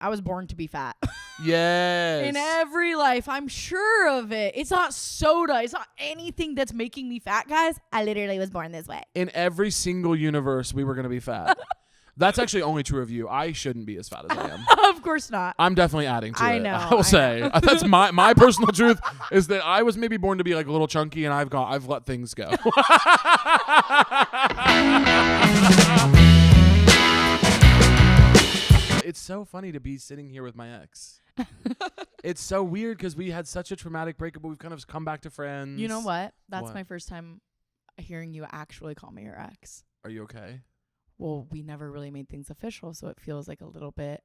I was born to be fat. Yes. In every life, I'm sure of it. It's not soda. It's not anything that's making me fat, guys. I literally was born this way. In every single universe, we were going to be fat. That's actually only true of you. I shouldn't be as fat as I am. Of course not. I'm definitely adding to it. I know. I will say. That's my personal truth is that I was maybe born to be like a little chunky and I've let things go. It's so funny to be sitting here with my ex. It's so weird because we had such a traumatic breakup, but we've kind of come back to friends. You know what? That's my first time hearing you actually call me your ex. Are you okay? Well, we never really made things official, so it feels like a little bit.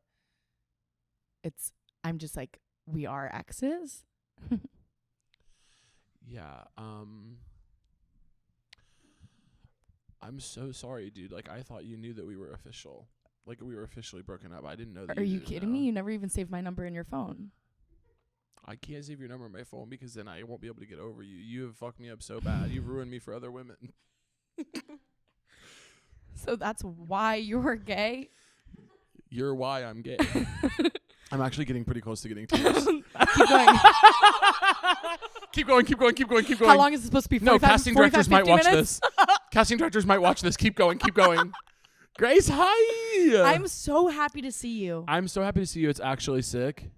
I'm just like, we are exes. Yeah. I'm so sorry, dude. Like, I thought you knew that we were official. Like, we were officially broken up. I didn't know that. Are you kidding me? You never even saved my number in your phone. I can't save your number in my phone because then I won't be able to get over you. You have fucked me up so bad. You've ruined me for other women. So that's why you're gay? You're why I'm gay. I'm actually getting pretty close to getting tears. Keep going. Keep going. How long is it supposed to be? 45, no, casting directors might watch minutes? this. Casting directors might watch this. Keep going. Grace, hi. I'm so happy to see you. I'm so happy to see you. It's actually sick.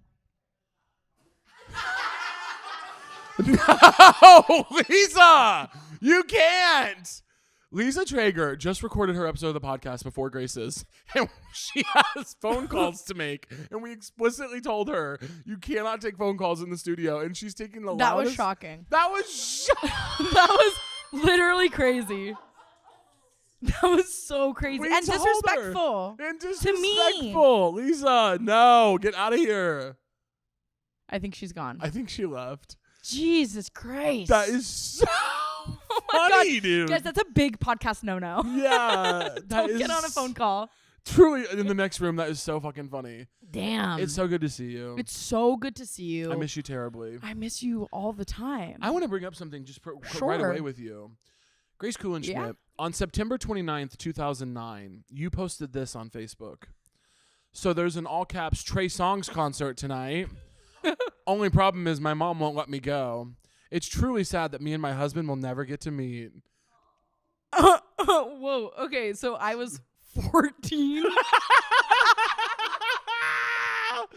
No, Lisa, you can't. Lisa Traeger just recorded her episode of the podcast before Grace's, and she has phone calls to make, and we explicitly told her you cannot take phone calls in the studio, and she's taking the loudest. That was shocking. That was that was literally crazy. That was so crazy and disrespectful. To me. Lisa, no, get out of here. I think she's gone. I think she left. Jesus Christ. That is so funny, dude. Guys, that's a big podcast no-no. Yeah. Don't get on a phone call. Truly, in the next room, that is so fucking funny. Damn. It's so good to see you. It's so good to see you. I miss you terribly. I miss you all the time. I want to bring up something just right away with you. Grace Kuhlenschmidt, on September 29th, 2009, you posted this on Facebook. So there's an all-caps Trey Songz concert tonight. Only problem is my mom won't let me go. It's truly sad that me and my husband will never get to meet. Whoa. Okay, so I was 14.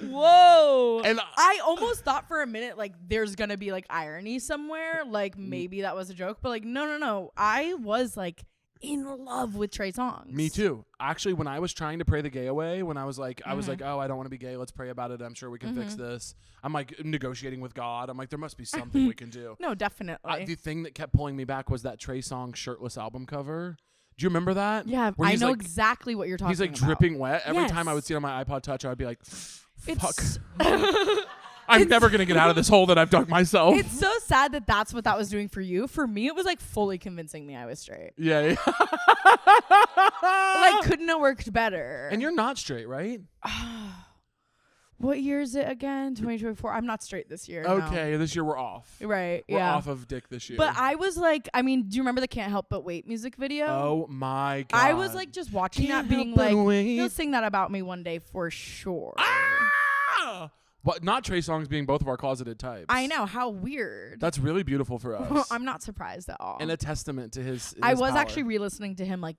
Whoa. And I almost thought for a minute, like, there's going to be, like, irony somewhere. Like, maybe that was a joke. But, like, no. I was, like, in love with Trey Songz. Me too. Actually, when I was trying to pray the gay away, when I was like, oh, I don't want to be gay. Let's pray about it. I'm sure we can fix this. I'm like negotiating with God. I'm like, there must be something we can do. No, definitely. The thing that kept pulling me back was that Trey Songz shirtless album cover. Do you remember that? Yeah, I know exactly what you're talking about. He's like dripping wet. Every time I would see it on my iPod Touch, I would be like, fuck. I'm never going to get out of this hole that I've dug myself. It's so sad that that's what that was doing for you. For me, it was like fully convincing me I was straight. Yeah. Like, couldn't have worked better. And you're not straight, right? What year is it again? 2024. I'm not straight this year. Okay, no. This year we're off. Right, We're off of dick this year. But I was like, I mean, do you remember the Can't Help But Wait music video? Oh my God. I was like just watching that being like, he'll sing that about me one day for sure. Ah! But not Trey Songz being both of our closeted types. I know. How weird. That's really beautiful for us. I'm not surprised at all. And a testament to his I was power. actually re-listening to him like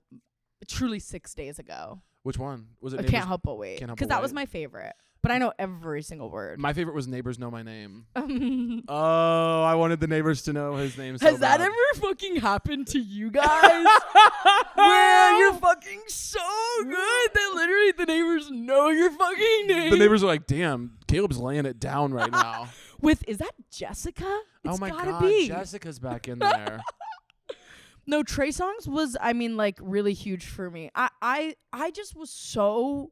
truly 6 days ago. Which one? Was it Can't Help But Wait. Because that was my favorite. But I know every single word. My favorite was Neighbors Know My Name. Oh, I wanted the neighbors to know his name so Has bad. that ever fucking happened to you guys? Where you're fucking so good that literally the neighbors know your fucking name. The neighbors are like, damn, Caleb's laying it down right now. Is that Jessica? Oh my gotta God, be. Jessica's back in there. No, Trey Songz was, I mean, like, really huge for me. I just was so...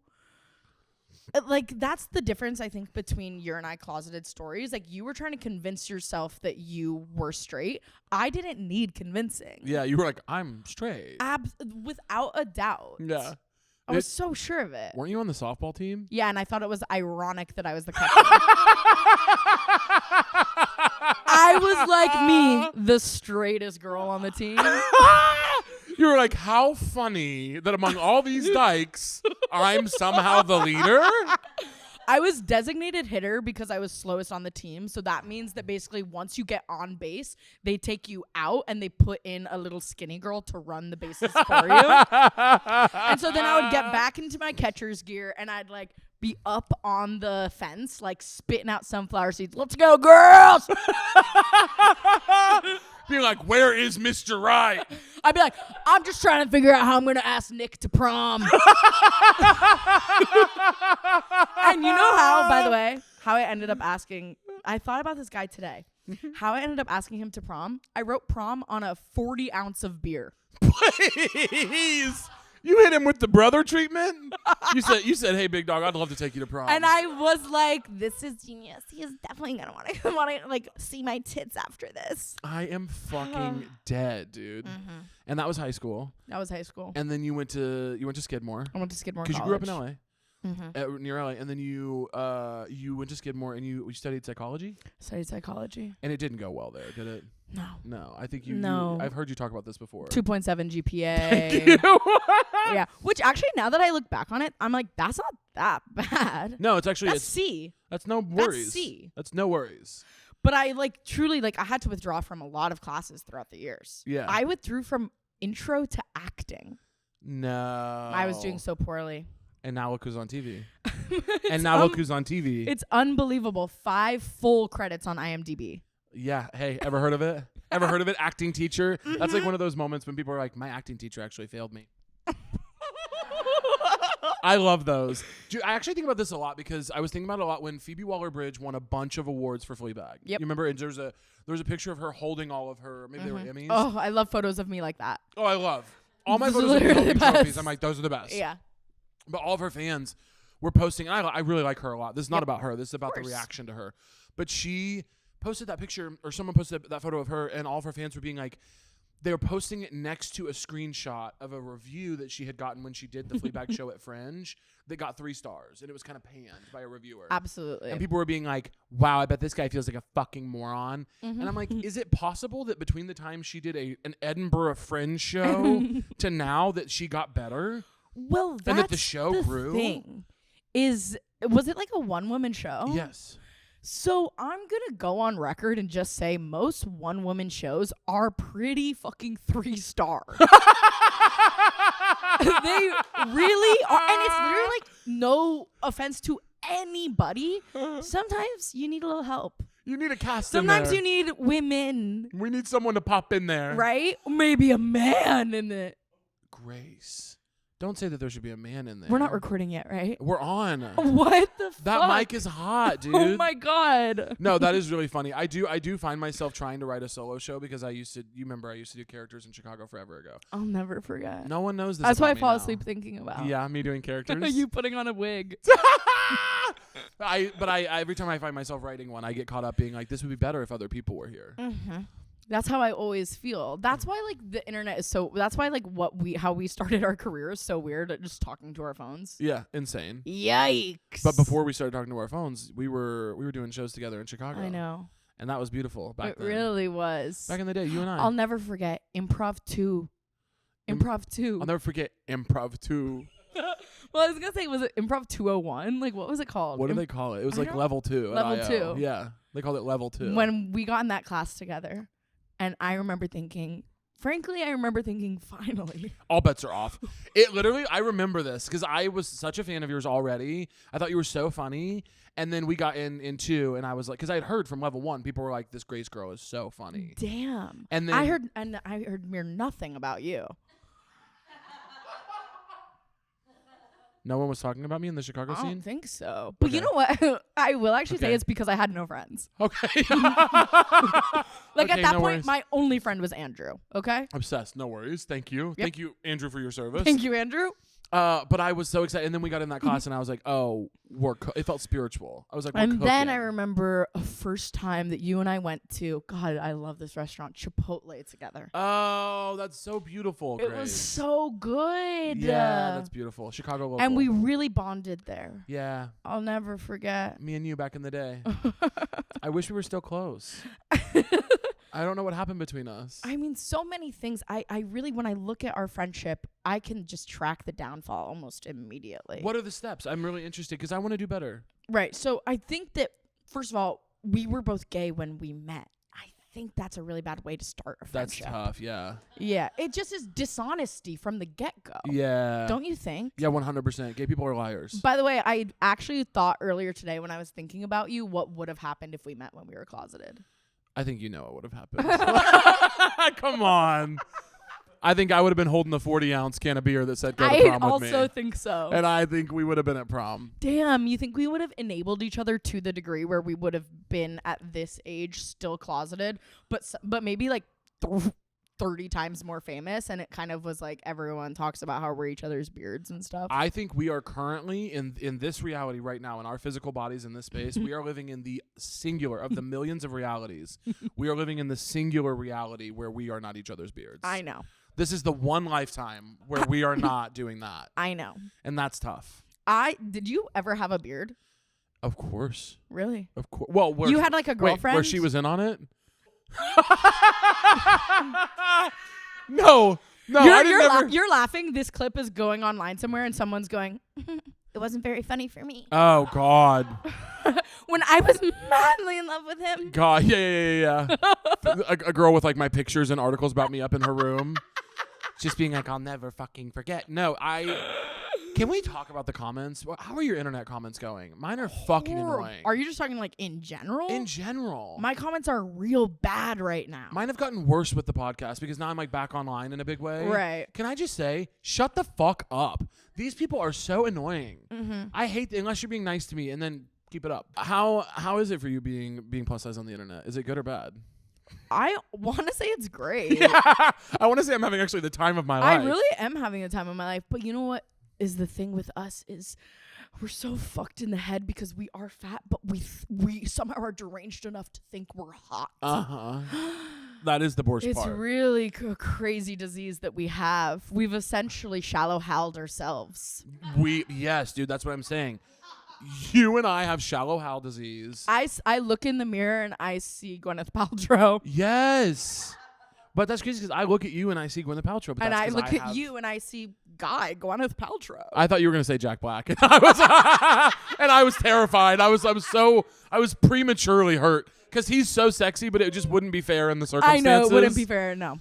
Like, that's the difference, I think, between your and I closeted stories. Like, you were trying to convince yourself that you were straight. I didn't need convincing. Yeah, you were like, I'm straight. Without a doubt. Yeah. I was so sure of it. Weren't you on the softball team? Yeah, and I thought it was ironic that I was the captain. I was like me, the straightest girl on the team. You were like, how funny that among all these dykes, I'm somehow the leader? I was designated hitter because I was slowest on the team. So that means that basically once you get on base, they take you out and they put in a little skinny girl to run the bases for you. And so then I would get back into my catcher's gear and I'd like be up on the fence, like spitting out sunflower seeds. Let's go, girls! Be like, where is Mr. Right? I'd be like, I'm just trying to figure out how I'm going to ask Nick to prom. And you know how, by the way, how I ended up asking, I thought about this guy today. How I ended up asking him to prom, I wrote prom on a 40 ounce of beer. Please. You hit him with the brother treatment? You said, hey, big dog, I'd love to take you to prom. And I was like, this is genius. He is definitely going to want to like see my tits after this. I am fucking dead, dude. Mm-hmm. And that was high school. That was high school. And then you went to Skidmore. I went to Skidmore because you grew up in LA. Mm-hmm. Near LA, and then you went to Skidmore and you studied psychology. Studied psychology, and it didn't go well there, did it? No. I think I've heard you talk about this before. 2.7 GPA. Thank you. Yeah, which actually now that I look back on it, I'm like, that's not that bad. No, it's actually that's C. That's no worries. That's C. That's no worries. But I like truly like I had to withdraw from a lot of classes throughout the years. Yeah, I withdrew from intro to acting. No, I was doing so poorly. And now look who's on TV. And now look who's on TV. It's unbelievable. 5 full credits on IMDb. Yeah. Hey, ever heard of it? Ever heard of it? Acting teacher. Mm-hmm. That's like one of those moments when people are like, my acting teacher actually failed me. I love those. I actually think about this a lot because I was thinking about it a lot when Phoebe Waller-Bridge won a bunch of awards for Fleabag. Yep. You remember? And there was a picture of her holding all of her, maybe they were Emmys. Oh, I love photos of me like that. Oh, I love. All my photos of me holding trophies. I'm like, those are the best. Yeah. But all of her fans were posting, and I really like her a lot. This is not about her. This is about the reaction to her. But she posted that picture, or someone posted that photo of her, and all of her fans were being like, they were posting it next to a screenshot of a review that she had gotten when she did the Fleabag show at Fringe that got 3 stars, and it was kind of panned by a reviewer. Absolutely. And people were being like, wow, I bet this guy feels like a fucking moron. Mm-hmm. And I'm like, is it possible that between the time she did an Edinburgh Fringe show to now that she got better? Well, that's and that the show grew. Thing. Was it like a one-woman show? Yes. So I'm gonna go on record and just say most one-woman shows are pretty fucking 3 star. They really are, and it's literally like no offense to anybody. Sometimes you need a little help. You need a cast. Sometimes you need women. We need someone to pop in there, right? Maybe a man in it. Grace. Don't say that there should be a man in there. We're not recording yet, right? We're on. What the fuck? That mic is hot, dude. Oh my god. No, that is really funny. I do find myself trying to write a solo show because I used to do characters in Chicago forever ago. I'll never forget. No one knows this. That's why I fall now. asleep thinking about. Yeah, me doing characters. You putting on a wig. I every time I find myself writing one, I get caught up being like, this would be better if other people were here. Mm-hmm. That's how I always feel. That's why like the internet is so. That's why like how we started our career is so weird. Just talking to our phones. Yeah, insane. Yikes! But before we started talking to our phones, we were doing shows together in Chicago. I know. And that was beautiful back then. It really was. Back in the day, you and I. I'll never forget Improv 2. Improv 2. I'll never forget Improv 2. Well, I was gonna say, was it Improv 201? Like, what was it called? What do they call it? It was like level 2. Level 2. Yeah, they called it level 2. When we got in that class together. And I remember thinking, finally. All bets are off. It literally, I remember this because I was such a fan of yours already. I thought you were so funny. And then we got in 2, and I was like, because I had heard from level 1, people were like, this Grace girl is so funny. Damn. And then I heard mere nothing about you. No one was talking about me in the Chicago scene? I don't think so. But you know what? I will actually say it's because I had no friends. Okay. Like at that point, my only friend was Andrew. Okay? Obsessed. No worries. Thank you. Yep. Thank you, Andrew, for your service. Thank you, Andrew. But I was so excited. And then we got in that class, and I was like, oh, it felt spiritual. I was like, and then I remember a first time that you and I went to, God, I love this restaurant, Chipotle together. Oh, that's so beautiful, Grace. It was so good. Yeah, that's beautiful. Chicago local. And we really bonded there. Yeah. I'll never forget. Me and you back in the day. I wish we were still close. I don't know what happened between us. I mean, so many things. I really, when I look at our friendship, I can just track the downfall almost immediately. What are the steps? I'm really interested because I want to do better. Right. So I think that, first of all, we were both gay when we met. I think that's a really bad way to start a friendship. That's tough, yeah. Yeah. It just is dishonesty from the get-go. Yeah. Don't you think? Yeah, 100%. Gay people are liars. By the way, I actually thought earlier today when I was thinking about you, what would have happened if we met when we were closeted? I think you know what would have happened. Come on. I think I would have been holding the 40-ounce can of beer that said go to prom with me. I also think so. And I think we would have been at prom. Damn, you think we would have enabled each other to the degree where we would have been at this age still closeted, but maybe like 30 times more famous, and it kind of was like everyone talks about how we're each other's beards and stuff. I think we are currently in this reality right now, in our physical bodies in this space, we are living in the singular of the millions of realities. We are living in the singular reality where we are not each other's beards. I know. This is the one lifetime where we are not doing that. I know. And that's tough. Did you ever have a beard? Of course. Really? Of course. Well, you had like a girlfriend? Where she was in on it? No, you're laughing. This clip is going online somewhere, and someone's going, it wasn't very funny for me. Oh, God. When I was madly in love with him. God, yeah. a girl with like my pictures and articles about me up in her room. Just being like, I'll never fucking forget. No, Can we talk about the comments? How are your internet comments going? Mine are fucking annoying. Are you just talking like in general? In general. My comments are real bad right now. Mine have gotten worse with the podcast because now I'm like back online in a big way. Right. Can I just say, shut the fuck up. These people are so annoying. Mm-hmm. I hate unless you're being nice to me, and then keep it up. How is it for you being plus size on the internet? Is it good or bad? I want to say it's great. Yeah. I want to say I'm having actually the time of my life. I really am having the time of my life. But you know what is the thing with us is we're so fucked in the head because we are fat, but we somehow are deranged enough to think we're hot. Uh-huh. That is the worst part. It's really a crazy disease that we have. We've essentially shallow-haled ourselves. Yes, dude, that's what I'm saying. You and I have shallow Hal disease. I look in the mirror and I see Gwyneth Paltrow. Yes. But that's crazy because I look at you and I see Gwyneth Paltrow. But and I look at you and I see Gwyneth Paltrow. I thought you were going to say Jack Black. And I was terrified. I was prematurely hurt. Because he's so sexy, but it just wouldn't be fair in the circumstances. I know, it wouldn't be fair, no.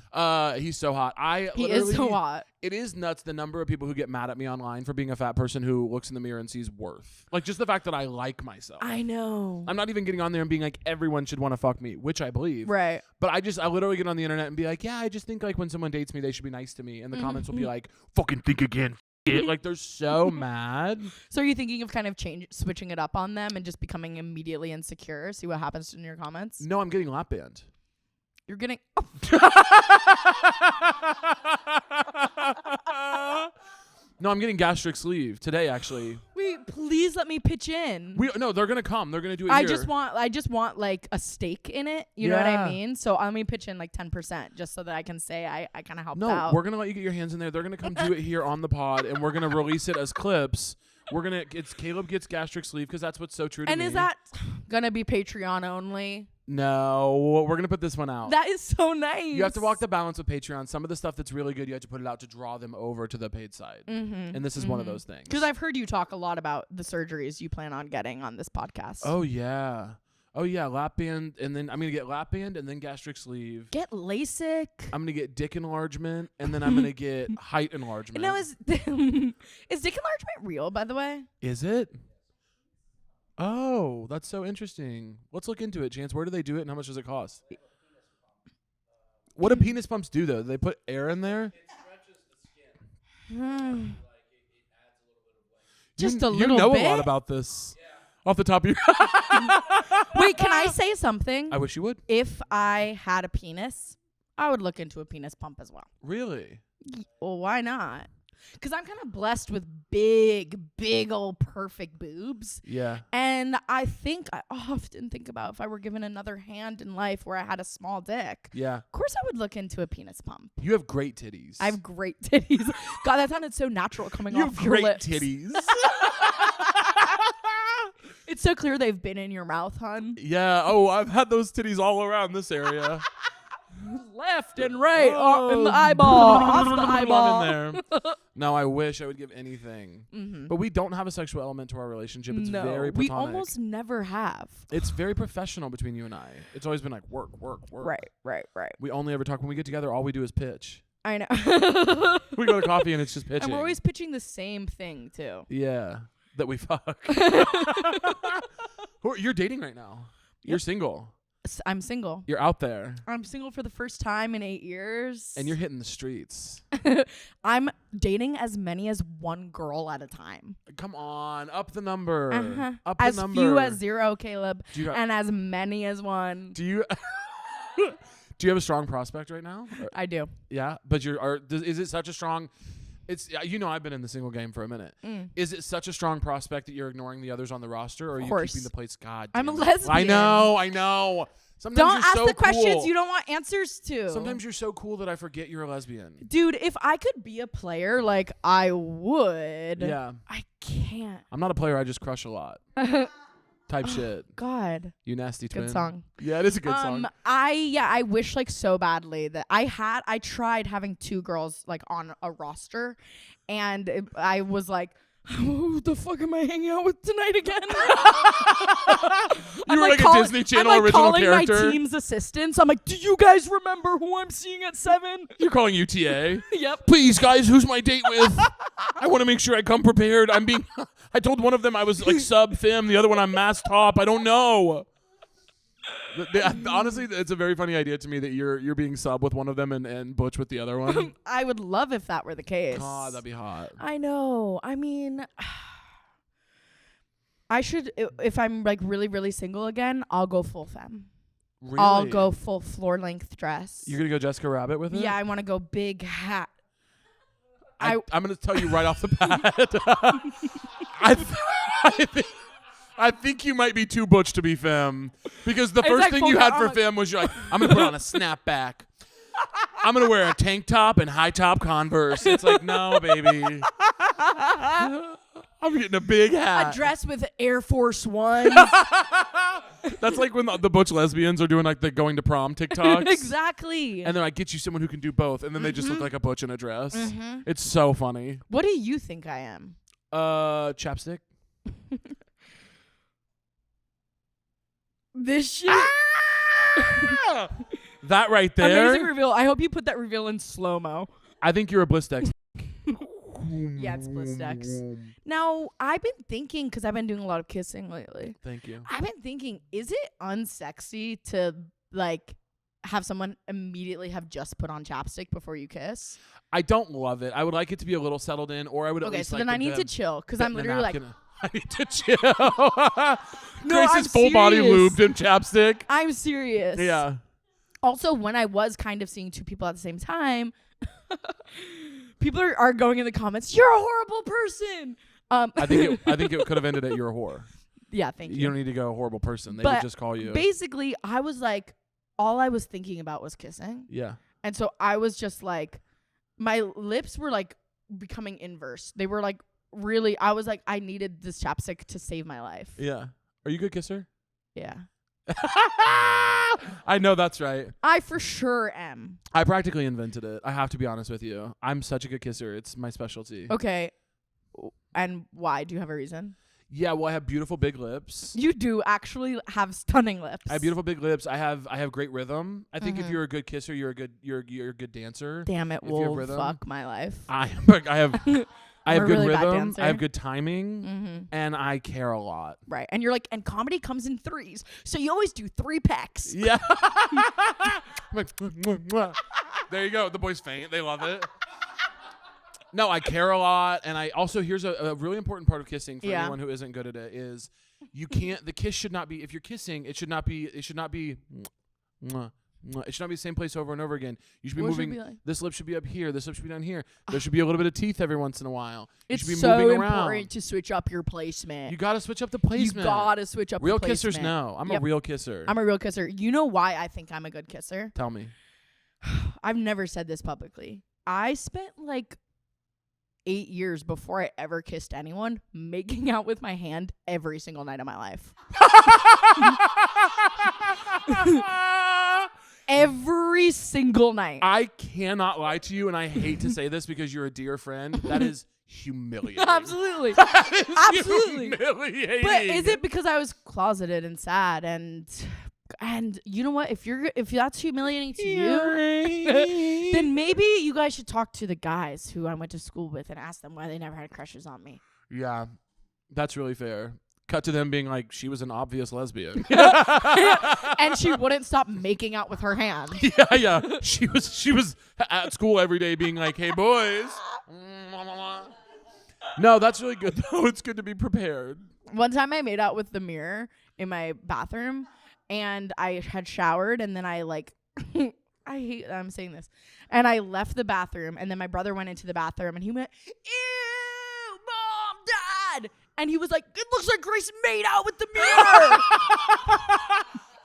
He's so hot. He is so hot. It is nuts the number of people who get mad at me online for being a fat person who looks in the mirror and sees worth. Like, just the fact that I like myself. I know. I'm not even getting on there and being like, everyone should want to fuck me, which I believe. Right. But I literally get on the internet and be like, yeah, I just think like when someone dates me, they should be nice to me. And the comments will be like, fucking think again. Like, they're so mad. So are you thinking of kind of switching it up on them and just becoming immediately insecure? See what happens in your comments? No, I'm getting lap band. You're getting... No, I'm getting gastric sleeve today, actually. Wait, please let me pitch in. No, they're gonna come. They're gonna do it. I just want like a stake in it. You know what I mean? So let me pitch in like 10% just so that I can say I kind of helped out. No, we're gonna let you get your hands in there. They're gonna come do it here on the pod, and we're gonna release it as clips. Caleb gets gastric sleeve because that's what's so true to me. And is that gonna be Patreon only? No, we're gonna put this one out. That is so nice. You have to walk the balance with Patreon. Some of the stuff that's really good, you have to put it out to draw them over to the paid side. Mm-hmm. And this is one of those things. Because I've heard you talk a lot about the surgeries you plan on getting on this podcast. Oh yeah, lap band, and then I'm gonna get lap band and then gastric sleeve. Get LASIK. I'm gonna get dick enlargement, and then I'm gonna get height enlargement. No, is dick enlargement real, by the way? Is it? Oh, that's so interesting. Let's look into it, Chance. Where do they do it, and how much does it cost? What do penis pumps do, though? Do they put air in there? It stretches the skin. Just a little bit? You know a lot about this. Yeah. Off the top of your... Wait, can I say something? I wish you would. If I had a penis, I would look into a penis pump as well. Really? Well, why not? Because I'm kind of blessed with big old perfect boobs. Yeah. And I often think about if I were given another hand in life where I had a small dick. Yeah. Of course I would look into a penis pump. You have great titties. I have great titties. God, that sounded so natural coming off your lips. You have great titties. It's so clear they've been in your mouth, hun. Yeah. Oh, I've had those titties all around this area. left and right, in the eyeball, off the eyeball. In there. No, I wish I would give anything. But we don't have a sexual element to our relationship. It's very platonic. We almost never have. It's very professional between you and I. It's always been like work. Right. We only ever talk when we get together. All we do is pitch. I know. We go to coffee and it's just pitching. And we're always pitching the same thing too. Yeah, that we fuck. You're dating right now. Yep. You're single. I'm single. You're out there. I'm single for the first time in 8 years. And you're hitting the streets. I'm dating as many as one girl at a time. Come on, up the number. Up as the number. As few as 0, Caleb, and as many as 1. Do you do you have a strong prospect right now? I do. Yeah, but is it such a strong? It's I've been in the single game for a minute. Is it such a strong prospect that you're ignoring the others on the roster, or are you keeping the place? God, I'm a lesbian. I know. Sometimes don't you're ask so the cool. questions you don't want answers to. Sometimes you're so cool that I forget you're a lesbian. Dude, if I could be a player, like I would. Yeah. I can't. I'm not a player. I just crush a lot. Type shit. God. You nasty twin. Good song. Yeah, it is a good song. I wish like so badly that I tried having 2 girls like on a roster, and I was like, who the fuck am I hanging out with tonight again? You were like a Disney Channel original character. I'm calling my team's assistants. I'm like, do you guys remember who I'm seeing at 7? You're calling UTA. Yep. Please, guys, who's my date with? I want to make sure I come prepared. I told one of them I was like sub fem. The other one I'm mass top. I don't know. Honestly, it's a very funny idea to me that you're being sub with one of them and butch with the other one. I would love if that were the case. God, that'd be hot. I know. I mean, I should, if I'm like really, really single again, I'll go full femme. Really? I'll go full floor length dress. You're going to go Jessica Rabbit with it? Yeah, I want to go big hat. I'm going to tell you right off the bat. I think you might be too butch to be femme, because the first thing you had for femme was you're like, I'm going to put on a snapback. I'm going to wear a tank top and high top Converse. It's like, no, baby. I'm getting a big hat. A dress with Air Force Ones. That's like when the butch lesbians are doing like the going to prom TikToks. Exactly. And then I get you someone who can do both, and then they just look like a butch in a dress. It's so funny. What do you think I am? Chapstick. This shit. That right there. Amazing reveal. I hope you put that reveal in slow-mo. I think you're a Blistex. Yeah, it's Blistex. Now, I've been thinking, because I've been doing a lot of kissing lately. Thank you. I've been thinking, is it unsexy to, like, have someone immediately have just put on chapstick before you kiss? I don't love it. I would like it to be a little settled in, or I would at least then I need to chill, because I'm literally like... I need to chill. No, Grace I'm is full body serious. lubed in chapstick. I'm serious. Yeah. Also, when I was kind of seeing 2 people at the same time, people are going in the comments, you're a horrible person. I think it could have ended at you're a whore. Yeah, thank you. You don't need to go a horrible person. They would just call you. Basically, I was like, all I was thinking about was kissing. Yeah. And so I was just like, my lips were like becoming inverse. They were like really, I was like, I needed this chapstick to save my life. Yeah. Are you a good kisser? Yeah. I know that's right. I for sure am. I practically invented it. I have to be honest with you. I'm such a good kisser. It's my specialty. Okay. And why? Do you have a reason? Yeah, well, I have beautiful big lips. You do actually have stunning lips. I have beautiful big lips. I have great rhythm. I think if you're a good kisser, you're a good dancer. Damn it, Wolf. Fuck my life. I have good really rhythm. I have good timing, and I care a lot. Right, and you're like, and comedy comes in 3s, so you always do 3 pecks. Yeah. I'm like, there you go. The boys faint. They love it. No, I care a lot, and I also, here's a really important part of kissing for anyone who isn't good at it is the kiss should not be, if you're kissing, it should not be the same place over and over again. You should be moving. This lip should be up here. This lip should be down here. There should be a little bit of teeth every once in a while. It's should be so moving around. important to switch up your placement. You got to switch up the placement. You got to switch up real the placement. Kissers know. I'm a real kisser. I'm a real kisser. You know why I think I'm a good kisser? Tell me. I've never said this publicly. I spent like 8 years before I ever kissed anyone making out with my hand every single night of my life. Every every single night. I cannot lie to you, and I hate to say this because you're a dear friend. That is humiliating. Absolutely. That is Absolutely. humiliating. But is it because I was closeted and sad and you know what? If that's humiliating to you, then maybe you guys should talk to the guys who I went to school with and ask them why they never had crushes on me. Yeah, that's really fair. Cut to them being like, she was an obvious lesbian. And she wouldn't stop making out with her hand. Yeah. She was at school every day being like, hey, boys. No, that's really good, though. It's good to be prepared. One time I made out with the mirror in my bathroom, and I had showered, and then I I hate that I'm saying this. And I left the bathroom, and then my brother went into the bathroom, and he went, ew, Mom, Dad. And he was like, it looks like Grace made out with the mirror.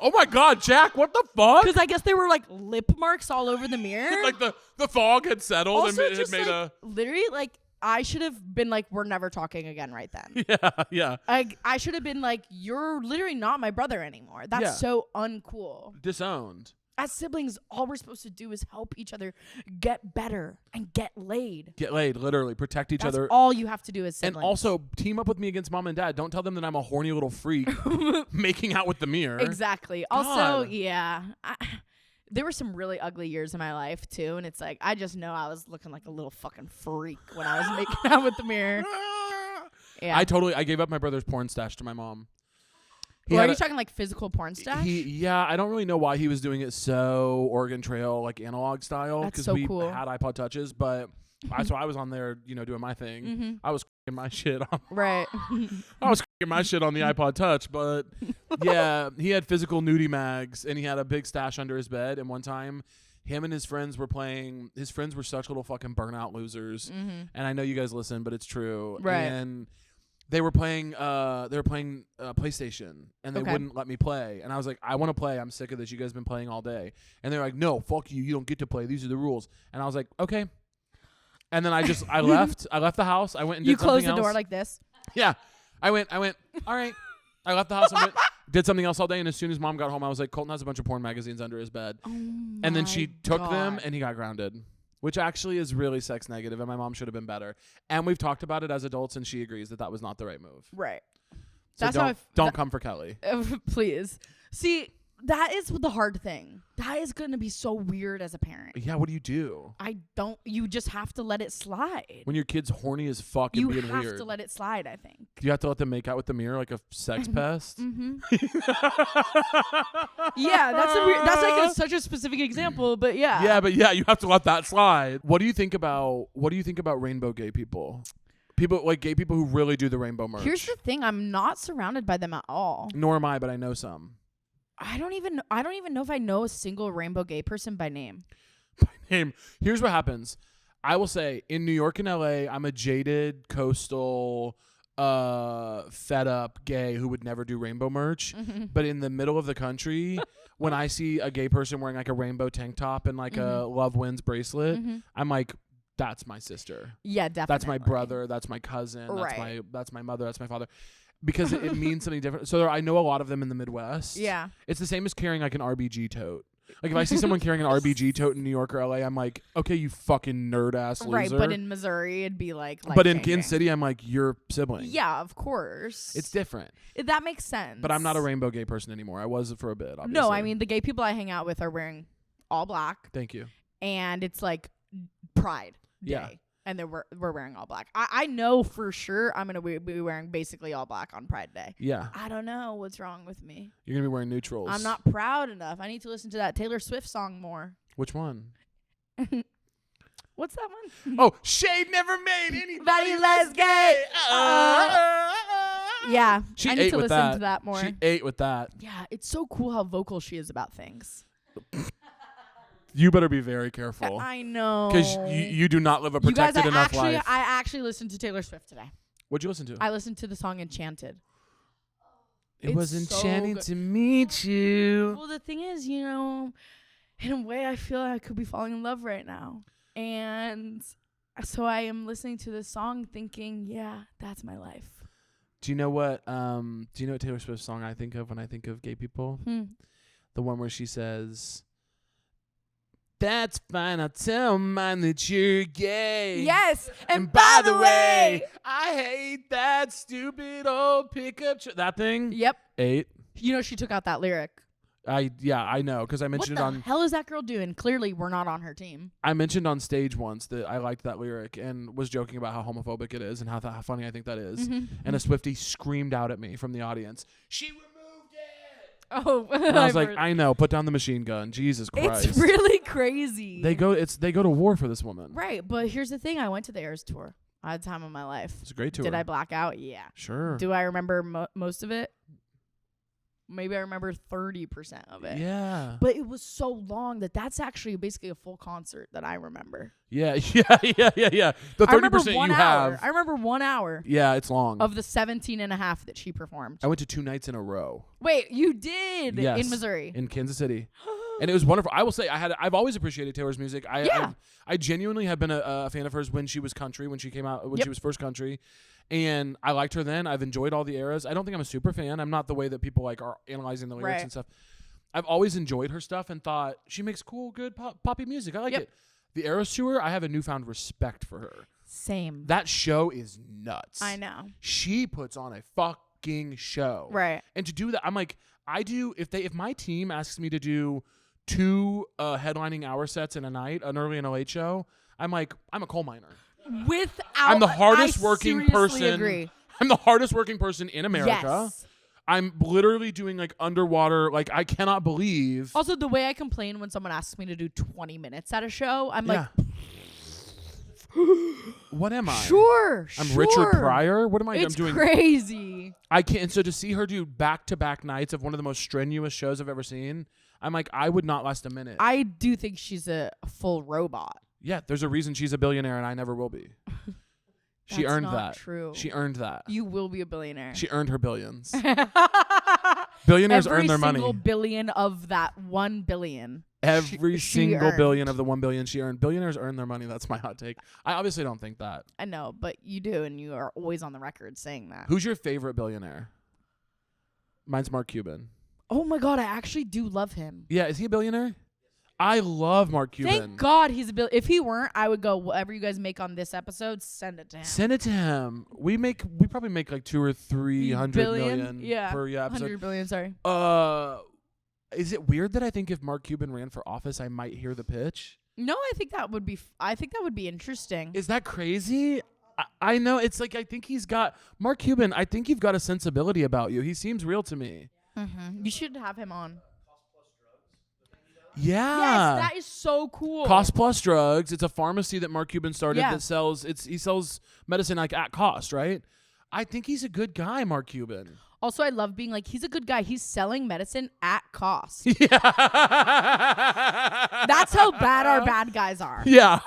Oh, my God, Jack, what the fuck? Because I guess there were, like, lip marks all over the mirror. Like, the fog had settled Also, and it just, had made literally, like, I should have been like, we're never talking again right then. Yeah. I should have been like, you're literally not my brother anymore. That's so uncool. Disowned. As siblings, all we're supposed to do is help each other get better and get laid. Get laid, literally. Protect each other. That's all you have to do as siblings. And also, team up with me against mom and dad. Don't tell them that I'm a horny little freak making out with the mirror. Exactly. God. Also, yeah. There were some really ugly years in my life, too. And it's like, I just know I was looking like a little fucking freak when I was making out with the mirror. Yeah. I gave up my brother's porn stash to my mom. Are you talking like physical porn stash? Yeah, I don't really know why he was doing it so Oregon Trail, like analog style. That's so we cool. had iPod touches, but so I was on there, doing my thing. Mm-hmm. I was cracking my shit on. Right. I was cracking my shit on the iPod Touch, but yeah, he had physical nudie mags, and he had a big stash under his bed. And one time, him and his friends were playing. His friends were such little fucking burnout losers. Mm-hmm. And I know you guys listen, but it's true. Right. And they were playing PlayStation, and they wouldn't let me play. And I was like, I want to play. I'm sick of this. You guys have been playing all day. And they're like, no, fuck you. You don't get to play. These are the rules. And I was like, okay. And then I left. I left the house. I went and did something else. You closed the door like this? Yeah. I went, all right. I left the house and did something else all day. And as soon as mom got home, I was like, Colton has a bunch of porn magazines under his bed. Oh and then she took God. them, and he got grounded. Which actually is really sex negative, and my mom should have been better. And we've talked about it as adults, and she agrees that was not the right move. Right. So That's don't come for Kelly. Please. See, that is the hard thing. That is going to be so weird as a parent. Yeah, what do you do? You just have to let it slide. When your kid's horny as fuck and being weird. You have to let it slide, I think. Do you have to let them make out with the mirror like a sex pest? Mm-hmm. Yeah, that's like such a specific example, but yeah. Yeah, but yeah, you have to let that slide. What do you think about rainbow gay people? People like gay people who really do the rainbow merch. Here's the thing, I'm not surrounded by them at all. Nor am I, but I know some. I don't even know if I know a single rainbow gay person by name. Here's what happens. I will say in New York and LA, I'm a jaded coastal fed up gay who would never do rainbow merch. Mm-hmm. But in the middle of the country, when I see a gay person wearing like a rainbow tank top and like a Love Wins bracelet, I'm like, that's my sister. Yeah, definitely. That's my brother. That's my cousin. Right. That's my mother. That's my father. Because it means something different. So I know a lot of them in the Midwest. Yeah. It's the same as carrying like an RBG tote. Like if I see someone carrying an RBG tote in New York or LA, I'm like, okay, you fucking nerd ass loser. Right, but in Missouri, it'd be like but in Kansas City, I'm like, your sibling. Yeah, of course. It's different. That makes sense. But I'm not a rainbow gay person anymore. I was for a bit, obviously. No, I mean, the gay people I hang out with are wearing all black. Thank you. And it's like Pride Day. Yeah. And then we're wearing all black. I know for sure I'm going to be wearing basically all black on Pride Day. Yeah. I don't know what's wrong with me. You're going to be wearing neutrals. I'm not proud enough. I need to listen to that Taylor Swift song more. Which one? What's that one? Oh, Shade never made anybody less gay. Yeah. She I need ate to with listen to that more. She ate with that. Yeah. It's so cool how vocal she is about things. You better be very careful. I know. Because you do not live a protected enough life. I actually listened to Taylor Swift today. What'd you listen to? I listened to the song Enchanted. It was enchanting to meet you. Well, the thing is, in a way, I feel like I could be falling in love right now. And so I am listening to this song thinking, yeah, that's my life. Do you know what Taylor Swift song I think of when I think of gay people? The one where she says, That's fine. I'll tell mine that you're gay. Yes. And by the way, I hate that stupid old pickup. That thing. Yep. 8. You know she took out that lyric. I know because I mentioned What the hell is that girl doing? Clearly, we're not on her team. I mentioned on stage once that I liked that lyric and was joking about how homophobic it is and how funny I think that is. Mm-hmm. And a Swiftie screamed out at me from the audience. She removed it. Oh, And I was like, I know. Put down the machine gun. Jesus Christ. it's really crazy. They go to war for this woman. Right, but here's the thing: I went to the Eras tour. I had the time of my life. It's a great tour. Did I black out? Yeah. Sure. Do I remember most of it? Maybe I remember 30% of it. Yeah. But it was so long that's actually basically a full concert that I remember. Yeah. The 30% you have. I remember 1 hour. Yeah, it's long. Of the 17 and a half that she performed. I went to 2 nights in a row. Wait, you did? Yes, in Missouri? in Kansas City. And it was wonderful. I will say I've always appreciated Taylor's music. I genuinely have been a fan of hers when she was country, when she came out, when she was first country. And I liked her then. I've enjoyed all the eras. I don't think I'm a super fan. I'm not the way that people like are analyzing the lyrics and stuff. I've always enjoyed her stuff and thought she makes cool, good poppy music. I like it. The Eras tour, I have a newfound respect for her. Same. That show is nuts. I know. She puts on a fucking show. Right. And to do that, I'm like, if my team asks me to do 2 headlining hour sets in a night, an early and a late show, I'm like, I'm a coal miner. I'm the hardest working person. Agree. I'm the hardest working person in America. Yes. I'm literally doing like underwater. Like I cannot believe. Also, the way I complain when someone asks me to do 20 minutes at a show, I'm like, what am I? Sure. I'm Richard Pryor. What am I? It's I'm doing crazy. I can't. So to see her do back-to-back nights of one of the most strenuous shows I've ever seen, I'm like, I would not last a minute. I do think she's a full robot. Yeah, there's a reason she's a billionaire and I never will be. She earned that. True. She earned that. You will be a billionaire. She earned her billions. Billionaires earn their money. Every single billion of that 1 billion. Every single earned. billion of the 1 billion she earned. Billionaires earn their money. That's my hot take. I obviously don't think that. I know, but you do, and you are always on the record saying that. Who's your favorite billionaire? Mine's Mark Cuban. Oh my God, I actually do love him. Yeah, is he a billionaire? I love Mark Cuban. Thank God he's a billionaire. If he weren't, I would go, whatever you guys make on this episode, send it to him. Send it to him. We probably make like 200 or 300 million per episode. 100 billion, sorry. Is it weird that I think if Mark Cuban ran for office, I might hear the pitch? No, I think that would be interesting. Is that crazy? I know. It's like I think he's got Mark Cuban. I think you've got a sensibility about you. He seems real to me. Mm-hmm. You should have him on. Yeah. Yes, that is so cool. Cost Plus Drugs. It's a pharmacy that Mark Cuban started that sells. He sells medicine like at cost, right? I think he's a good guy, Mark Cuban. Also, I love being like, he's a good guy. He's selling medicine at cost. Yeah. That's how bad our bad guys are. Yeah.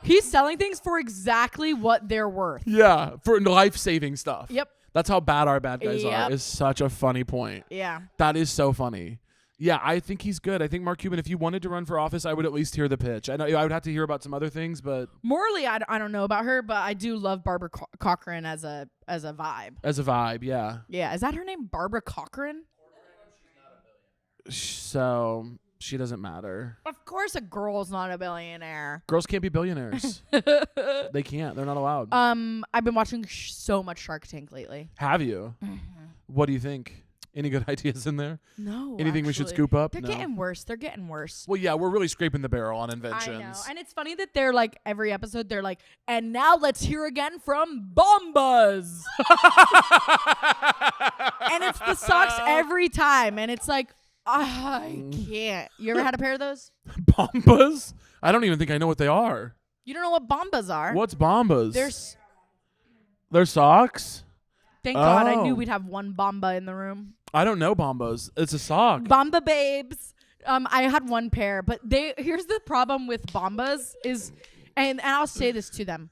He's selling things for exactly what they're worth. Yeah, for life-saving stuff. Yep. That's how bad our bad guys are. Is such a funny point. Yeah. That is so funny. Yeah, I think he's good. I think Mark Cuban, if you wanted to run for office, I would at least hear the pitch. I know I would have to hear about some other things, but morally, I don't know about her, but I do love Barbara Cochran as a vibe. As a vibe, yeah. Yeah, is that her name, Barbara Cochran? So she doesn't matter. Of course, a girl's not a billionaire. Girls can't be billionaires. They can't. They're not allowed. I've been watching so much Shark Tank lately. Have you? Mm-hmm. What do you think? Any good ideas in there? No. Anything we should scoop up? They're getting worse. They're getting worse. Well, yeah, we're really scraping the barrel on inventions. I know. And it's funny that they're like, every episode, they're like, and now let's hear again from Bombas. And it's the socks every time. And it's like, I can't. You ever had a pair of those? Bombas? I don't even think I know what they are. You don't know what Bombas are? What's Bombas? They're socks? Thank God I knew we'd have one Bomba in the room. I don't know Bombas. It's a sock. Bomba babes. I had one pair, but here's the problem with Bombas is, and I'll say this to them,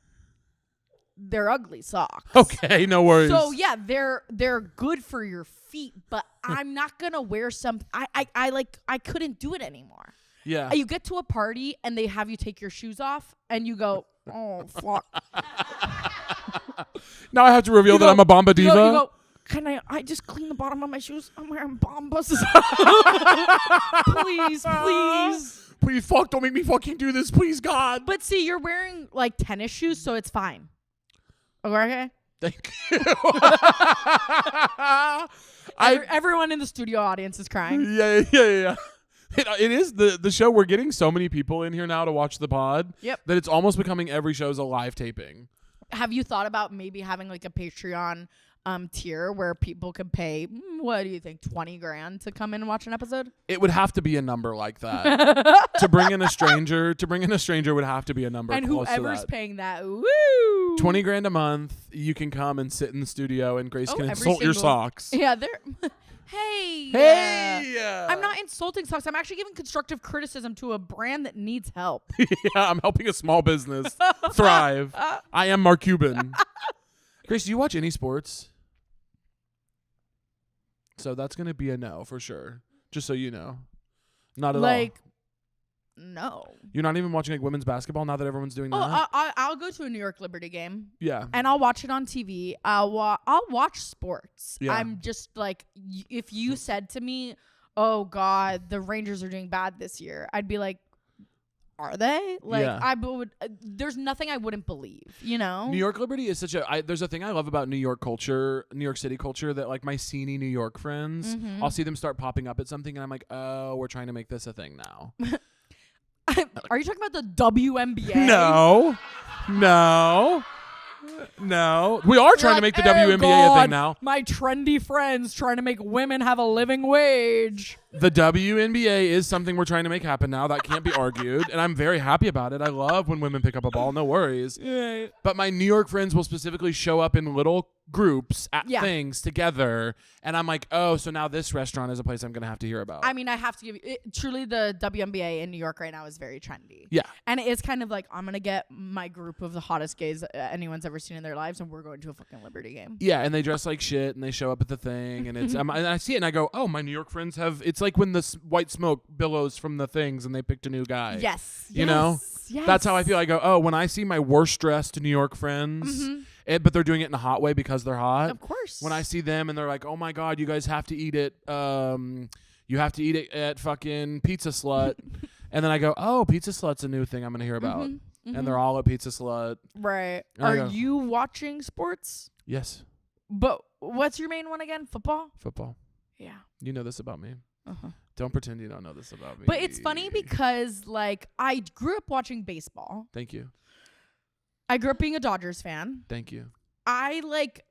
they're ugly socks. Okay, no worries. So yeah, they're good for your feet, but I'm not gonna wear some. I couldn't do it anymore. Yeah. You get to a party and they have you take your shoes off, and you go, oh fuck. Now I have to reveal that I'm a Bomba diva. You go, can I just clean the bottom of my shoes? I'm wearing Bombas. Please. Please, fuck, don't make me fucking do this, please, God. But see, you're wearing like tennis shoes, so it's fine. Okay. Thank you. Everyone in the studio audience is crying. Yeah. It is the show. We're getting so many people in here now to watch the pod. Yep. That it's almost becoming every show's a live taping. Have you thought about maybe having like a Patreon tier where people could pay, what do you think, $20,000 to come in and watch an episode? It would have to be a number like that. to bring in a stranger would have to be a number and close to whoever's that. paying that, woo! $20,000 a month, you can come and sit in the studio and Grace can insult your socks. Yeah, they're Hey. I'm not insulting socks. I'm actually giving constructive criticism to a brand that needs help. Yeah, I'm helping a small business thrive. I am Mark Cuban. Grace, do you watch any sports? So that's going to be a no for sure. Just so you know. Not at all. No. You're not even watching like women's basketball now that everyone's doing that? I'll go to a New York Liberty game. Yeah. And I'll watch it on TV. I'll watch sports. Yeah. I'm just like, if you said to me, oh God, the Rangers are doing bad this year, I'd be like, are they? Like, yeah. I would. There's nothing I wouldn't believe, you know? New York Liberty is such a... there's a thing I love about New York culture, New York City culture, that like my sceney New York friends, I'll see them start popping up at something and I'm like, oh, we're trying to make this a thing now. Are you talking about the WNBA? No. We are trying to make the WNBA a thing now. My trendy friends trying to make women have a living wage. The WNBA is something we're trying to make happen now. That can't be argued. And I'm very happy about it. I love when women pick up a ball. No worries. Right. But my New York friends will specifically show up in little groups at things together. And I'm like, oh, so now this restaurant is a place I'm going to have to hear about. I mean, I have to give you... truly, the WNBA in New York right now is very trendy. Yeah. And it is kind of like, I'm going to get my group of the hottest gays anyone's ever seen in their lives, and we're going to a fucking Liberty game. Yeah, and they dress like shit, and they show up at the thing, and it's and I see it, and I go, oh, my New York friends have... It's like when the white smoke billows from the things, and they picked a new guy. Yes. You know? Yes. That's how I feel. I go, oh, when I see my worst dressed New York friends... but they're doing it in a hot way because they're hot. Of course. When I see them and they're like, oh my God, you guys have to eat it. You have to eat it at fucking Pizza Slut. And then I go, oh, Pizza Slut's a new thing I'm going to hear about. And they're all at Pizza Slut. Right. Are you watching sports? Yes. But what's your main one again? Football? Football. Yeah. You know this about me. Don't pretend you don't know this about me. But it's funny because, like, I grew up watching baseball. Thank you. I grew up being a Dodgers fan. Thank you. I'm like,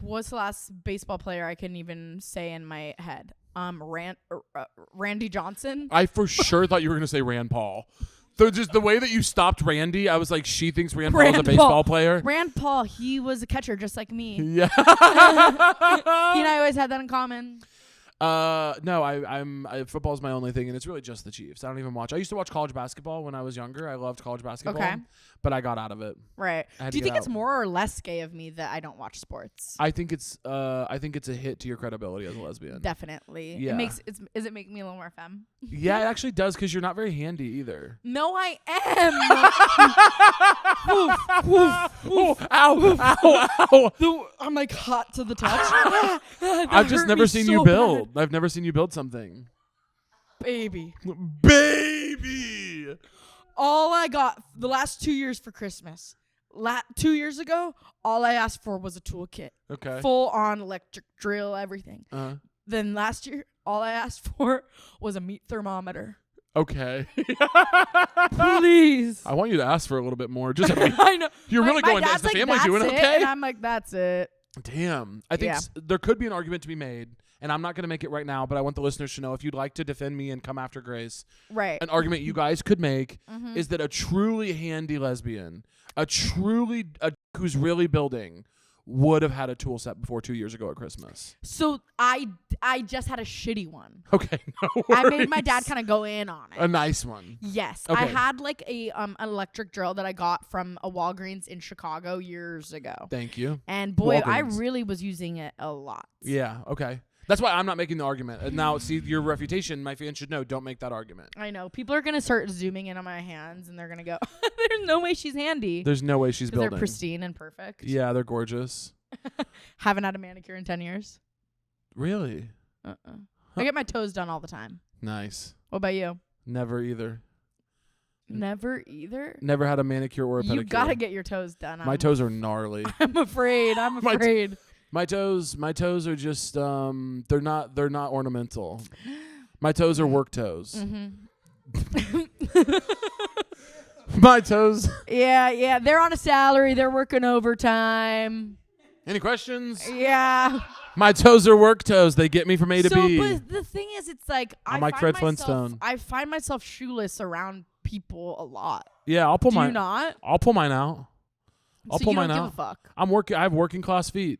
what's the last baseball player I can even say in my head? Randy Johnson. I for sure thought you were going to say Rand Paul. So just the way that you stopped Randy, I was like, she thinks Rand Paul is a baseball player. Rand Paul, he was a catcher just like me. Yeah. He and I always had that in common. No, football is my only thing, and it's really just the Chiefs. I don't even watch. I used to watch college basketball when I was younger. I loved college basketball, but I got out of it. Right. Do you think it's more or less gay of me that I don't watch sports? I think it's a hit to your credibility as a lesbian. Definitely. Yeah. Is it making me a little more femme? Yeah, it actually does, because you're not very handy either. No, I am. Ow. I'm like hot to the touch. I've just never seen you build. I've never seen you build something. Baby. All I got the last 2 years for Christmas. 2 years ago, all I asked for was a toolkit. Okay. Full on electric drill, everything. Then last year, all I asked for was a meat thermometer. Okay. Please. I want you to ask for a little bit more. Just I know. You're really going, is the family doing okay? And I'm like, that's it. Damn. I think there could be an argument to be made, and I'm not going to make it right now, but I want the listeners to know, if you'd like to defend me and come after Grace, right? An argument you guys could make is that a truly handy lesbian, who's really building, would have had a tool set before 2 years ago at Christmas. So I just had a shitty one. Okay, no worries. I made my dad kind of go in on it. A nice one. Yes. Okay. I had like an electric drill that I got from a Walgreens in Chicago years ago. Thank you. And boy, Walgreens. I really was using it a lot. Yeah, okay. That's why I'm not making the argument. And now, see, your reputation, my fans should know, don't make that argument. I know. People are going to start zooming in on my hands, and they're going to go, there's no way she's handy. There's no way she's building. They're pristine and perfect. Yeah, they're gorgeous. Haven't had a manicure in 10 years. Really? I get my toes done all the time. Nice. What about you? Never either. Never either? Never had a manicure or a pedicure. You gotta get your toes done. My toes are gnarly. I'm afraid. My toes are just they're not ornamental. My toes are work toes. My toes. Yeah. They're on a salary. They're working overtime. Any questions? Yeah. My toes are work toes. They get me from A to B. But the thing is, it's like I'm like Fred Flintstone. I find myself shoeless around people a lot. Yeah, I'll pull Do mine. you not? I'll pull mine out. I'll pull mine Give out. a fuck. I have working class feet.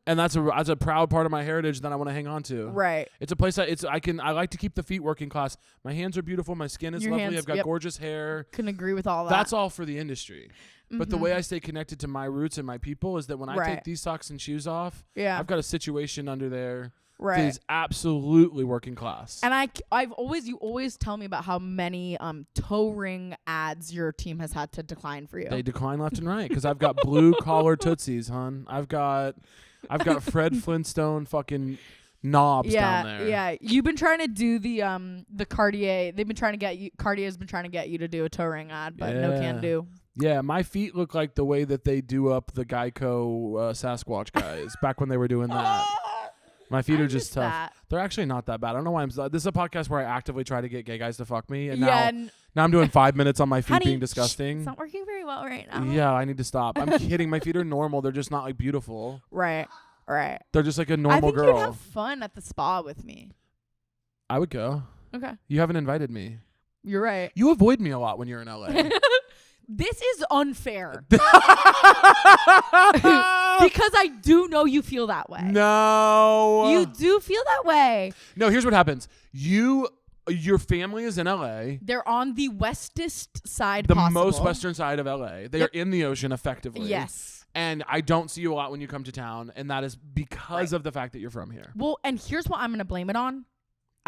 And that's a proud part of my heritage that I want to hang on to. Right. It's a place I like to keep the feet working class. My hands are beautiful. My skin is lovely. I've got gorgeous hair. Can agree with all that. That's all for the industry. But the way I stay connected to my roots and my people is that when I take these socks and shoes off, I've got a situation under there that is absolutely working class. And you always tell me about how many toe ring ads your team has had to decline for you. They decline left and right because I've got blue collar tootsies, hon. I've got Fred Flintstone fucking knobs down there. Yeah. You've been trying to do the Cartier. Cartier's been trying to get you to do a toe ring ad, but no can do. Yeah, my feet look like the way that they do up the Geico Sasquatch guys back when they were doing that. My feet are just tough. That. They're actually not that bad. I don't know why this is a podcast where I actively try to get gay guys to fuck me, and now I'm doing 5 minutes on my feet honey, being disgusting. It's not working very well right now. Yeah, I need to stop. I'm kidding. My feet are normal. They're just not like beautiful. Right. They're just like a normal girl. I think you'd have fun at the spa with me. I would go. Okay. You haven't invited me. You're right. You avoid me a lot when you're in LA. This is unfair. Because I do know you feel that way. No. You do feel that way. No, here's what happens. Your family is in LA. They're on the westest side The most western side of LA. They are in the ocean effectively. Yes. And I don't see you a lot when you come to town, and that is because of the fact that you're from here. Well, and here's what I'm going to blame it on.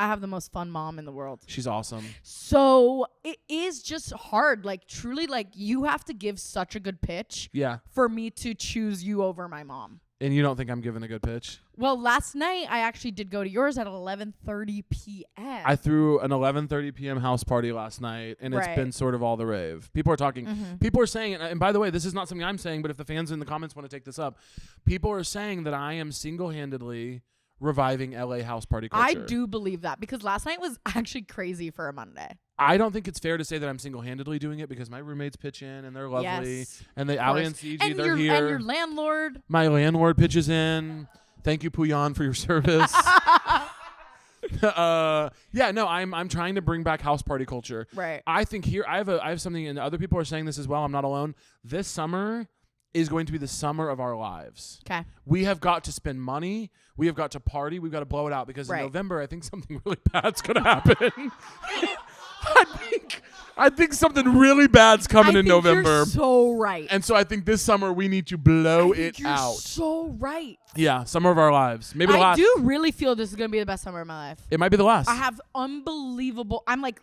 I have the most fun mom in the world. She's awesome. So it is just hard. Like, truly, like, you have to give such a good pitch for me to choose you over my mom. And you don't think I'm giving a good pitch? Well, last night, I actually did go to yours at 11:30 p.m. I threw an 11:30 p.m. house party last night, and it's been sort of all the rave. People are talking. People are saying, and by the way, this is not something I'm saying, but if the fans in the comments want to take this up, people are saying that I am single-handedly reviving LA house party culture. I do believe that because last night was actually crazy for a Monday. I don't think it's fair to say that I'm single-handedly doing it because my roommates pitch in and they're lovely. Yes, and Ali and CG, they're here. And your landlord. My landlord pitches in. Thank you, Puyan, for your service. I'm trying to bring back house party culture. Right. I think here I have something, and other people are saying this as well. I'm not alone. This summer is going to be the summer of our lives. Okay. We have got to spend money. We have got to party. We've got to blow it out because in November, I think something really bad's going to happen. I think something really bad's coming in November. You're so right. And so I think this summer we need to blow it you're out. So right. Yeah, summer of our lives. Maybe the last. I do really feel this is going to be the best summer of my life. It might be the last. I have unbelievable. I'm like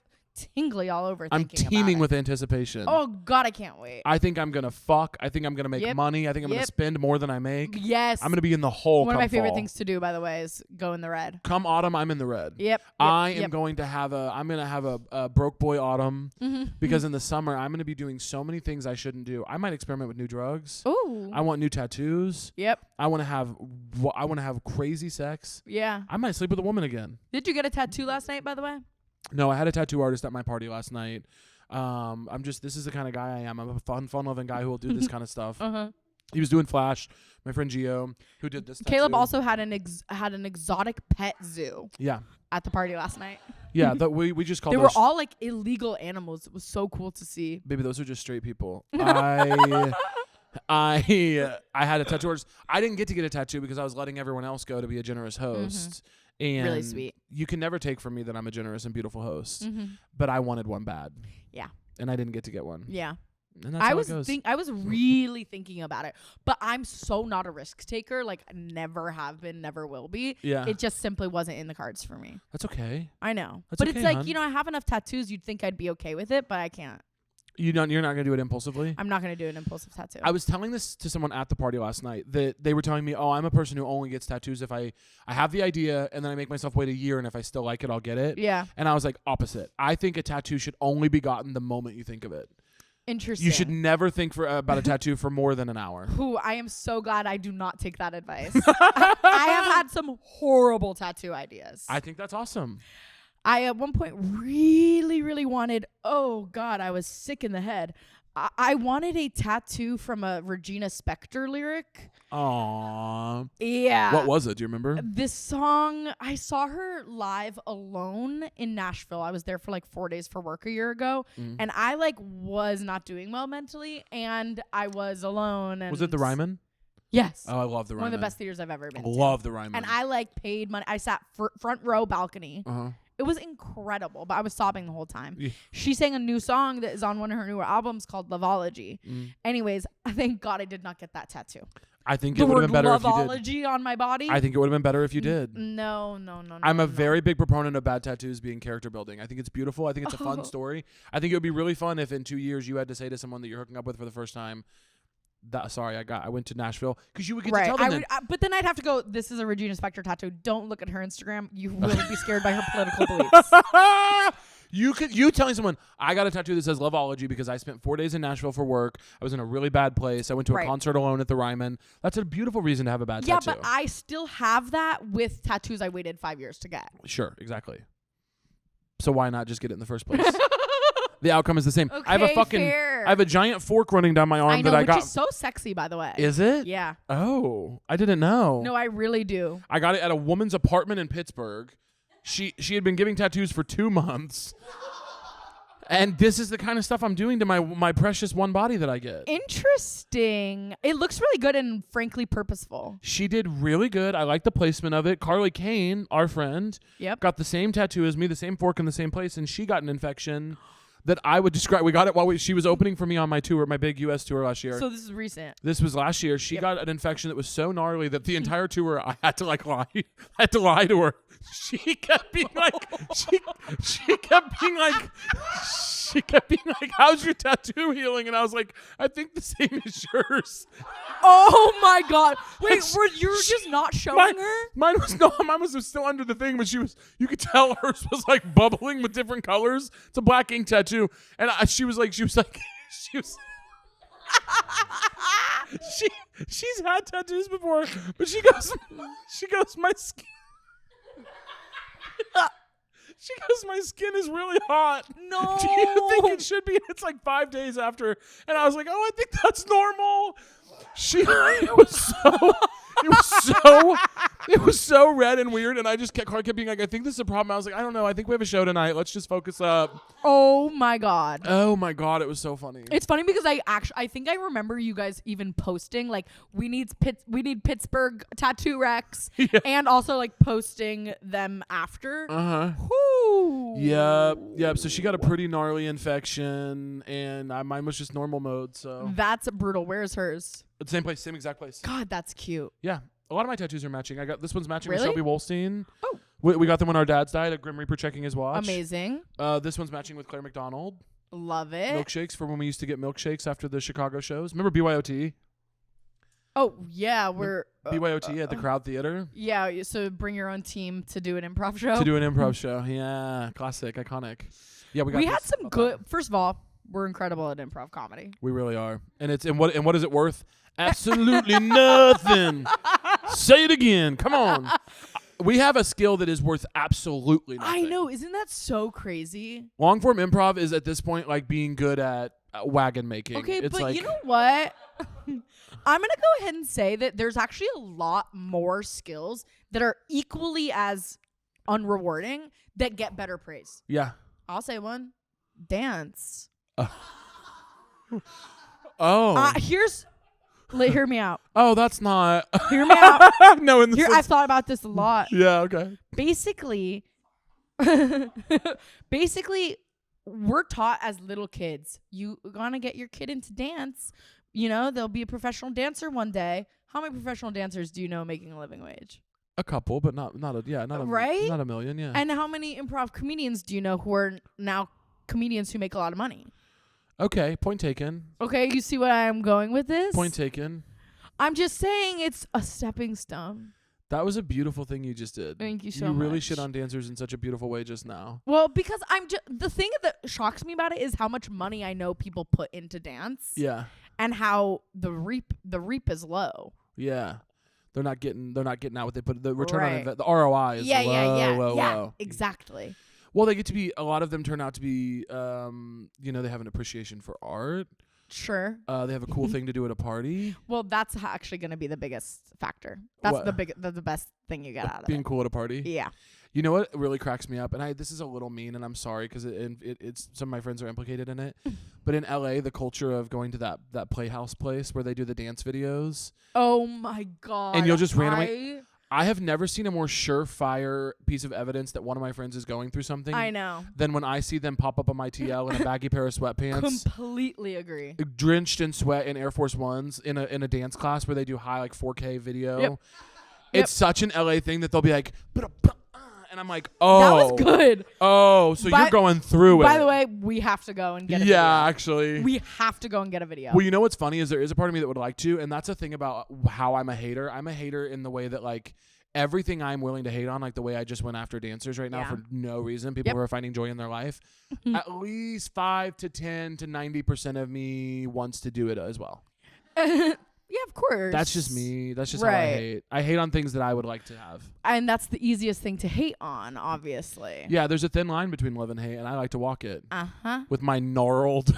tingly all over. I'm teeming with anticipation. Oh God, I can't wait. I think I'm gonna fuck. I think I'm gonna make money. I think I'm gonna spend more than I make. Yes. I'm gonna be in the hole. One of my favorite fall. things to do, by the way, is go in the red. Come autumn, I'm in the red. Yep. I am going to have a broke boy autumn because in the summer I'm gonna be doing so many things I shouldn't do. I might experiment with new drugs. Ooh. I want new tattoos. Yep. I want to have crazy sex. Yeah. I might sleep with a woman again. Did you get a tattoo last night, by the way? No, I had a tattoo artist at my party last night. This is the kind of guy I am. I'm a fun-loving guy who will do this kind of stuff. He was doing Flash. My friend Gio, who did this tattoo. Caleb also had an exotic pet zoo. Yeah. At the party last night. Yeah, we just called. They were all like illegal animals. It was so cool to see. Baby, those are just straight people. I had a tattoo artist. I didn't get to get a tattoo because I was letting everyone else go to be a generous host. And really sweet. You can never take from me that I'm a generous and beautiful host. But I wanted one bad. Yeah. And I didn't get to get one. Yeah. And that's how it goes. I was really thinking about it. But I'm so not a risk taker. Like, never have been, never will be. Yeah. It just simply wasn't in the cards for me. That's okay. I know. That's but okay, it's like, hon. I have enough tattoos, you'd think I'd be okay with it, but I can't. You're not gonna do it impulsively? I'm not gonna do an impulsive tattoo. I was telling this to someone at the party last night that they were telling me, oh, I'm a person who only gets tattoos if I have the idea and then I make myself wait a year, and if I still like it, I'll get it. Yeah. And I was like, opposite. I think a tattoo should only be gotten the moment you think of it. Interesting. You should never think about a tattoo for more than an hour. Who I am so glad I do not take that advice. I have had some horrible tattoo ideas. I think that's awesome. I at one point really, really wanted, oh God, I was sick in the head. I wanted a tattoo from a Regina Spektor lyric. Aww. Yeah. What was it? Do you remember? This song, I saw her live alone in Nashville. I was there for like 4 days for work a year ago. And I like was not doing well mentally, and I was alone. And was it the Ryman? Yes. Oh, I love the Ryman. One of the best theaters I've ever been to. Love the Ryman. And I like paid money. I sat front row balcony. Uh-huh. It was incredible, but I was sobbing the whole time. Yeah. She sang a new song that is on one of her newer albums called Loveology. Anyways, thank God I did not get that tattoo. I think it would have been better if you did. Loveology on my body? I think it would have been better if you did. No. I'm a very big proponent of bad tattoos being character building. I think it's beautiful. I think it's a fun story. I think it would be really fun if in 2 years you had to say to someone that you're hooking up with for the first time, I went to Nashville, because you would get to tell them. But then I'd have to go, this is a Regina Spektor tattoo. Don't look at her Instagram. You will be scared by her political beliefs. You telling someone, I got a tattoo that says Loveology because I spent 4 days in Nashville for work. I was in a really bad place. I went to a concert alone at the Ryman. That's a beautiful reason to have a bad tattoo. Yeah, but I still have that with tattoos I waited 5 years to get. Sure, exactly. So why not just get it in the first place? The outcome is the same. Okay, I have a giant fork running down my arm I know, that I got. which is so sexy, by the way. Is it? Yeah. Oh, I didn't know. No, I really do. I got it at a woman's apartment in Pittsburgh. She had been giving tattoos for 2 months. And this is the kind of stuff I'm doing to my precious one body that I get. Interesting. It looks really good and frankly purposeful. She did really good. I like the placement of it. Carly Kane, our friend, got the same tattoo as me, the same fork in the same place, and she got an infection that I would describe. We got it while she was opening for me on my tour, my big U.S. tour last year. So this is recent. This was last year. She got an infection that was so gnarly that the entire tour I had to lie. I had to lie to her. She kept being like, she kept being like, how's your tattoo healing? And I was like, I think the same as yours. Oh my God. Wait, you were just not showing her? Mine was still under the thing, but you could tell hers was like bubbling with different colors. It's a black ink tattoo. And she was she's had tattoos before, but she goes, my skin. She goes, my skin is really hot. No. Do you think it should be? It's like 5 days after. And I was like, oh, I think that's normal. It was so red and weird, and I just kept being like, I think this is a problem. I was like, I don't know. I think we have a show tonight. Let's just focus up. Oh my God. Oh my God, it was so funny. It's funny because I think I remember you guys even posting like we need Pittsburgh tattoo Rex, and also like posting them after. Whoo. Yep. So she got a pretty gnarly infection, and mine was just normal mode. So that's brutal. Where's hers? At the same place, same exact place. God, that's cute. Yeah. A lot of my tattoos are matching. I got this one's matching Really? with Shelby Wolstein. Oh. We got them when our dads died at Grim Reaper checking his watch. Amazing. This one's matching with Claire McDonald. Love it. Milkshakes for when we used to get milkshakes after the Chicago shows. Remember BYOT? Oh, yeah. We're... BYOT at the Crowd Theater. Yeah, so bring your own team to do an improv show. To do an improv show. Yeah. Classic. Iconic. Yeah, we had some good... First of all, we're incredible at improv comedy. We really are. And what is it worth? Absolutely nothing. Say it again. Come on. We have a skill that is worth absolutely nothing. I know. Isn't that so crazy? Long form improv is at this point like being good at wagon making. Okay, it's but like, you know what? I'm going to go ahead and say that there's actually a lot more skills that are equally as unrewarding that get better praise. Yeah. I'll say one. Dance. Hear me out. Oh, that's not. Hear me out. No, I've thought about this a lot. Yeah, okay. Basically, we're taught as little kids, you gonna get your kid into dance. You know, they'll be a professional dancer one day. How many professional dancers do you know making a living wage? A couple, but not a million. Yeah. And how many improv comedians do you know who are now comedians who make a lot of money? Okay, point taken. Okay, you see what I am going with this? Point taken. I'm just saying it's a stepping stone. That was a beautiful thing you just did. Thank you so much. You really shit on dancers in such a beautiful way just now. Well, because the thing that shocks me about it is how much money I know people put into dance. Yeah. And how the reap is low. Yeah. They're not getting out what they put. The return Right. on the ROI is low. Exactly. Well, they get to be, a lot of them turn out to be, they have an appreciation for art. Sure. They have a cool thing to do at a party. Well, that's actually going to be the biggest factor. That's What? the best thing you get out of Being it. cool at a party. Yeah. You know what really cracks me up, and this is a little mean, and I'm sorry because it's some of my friends are implicated in it. But in LA, the culture of going to that Playhouse place where they do the dance videos. Oh my God. And you'll just randomly. I have never seen a more surefire piece of evidence that one of my friends is going through something. I know. Than when I see them pop up on my TL in a baggy pair of sweatpants. Completely agree. Drenched in sweat in Air Force Ones in a dance class where they do high 4K video. Yep. It's such an LA thing that they'll be like, and I'm like, oh. That was good. Oh, so you're going through it. By the way, we have to go and get a video. Yeah, actually. We have to go and get a video. Well, you know what's funny is there is a part of me that would like to, and that's a thing about how I'm a hater. I'm a hater in the way that, like, everything I'm willing to hate on, like the way I just went after dancers right now for no reason, people who are finding joy in their life, at least 5 to 10 to 90% of me wants to do it as well. Yeah, of course. That's just me. That's just how I hate. I hate on things that I would like to have. And that's the easiest thing to hate on, obviously. Yeah, there's a thin line between love and hate, and I like to walk it. Uh-huh. With my gnarled...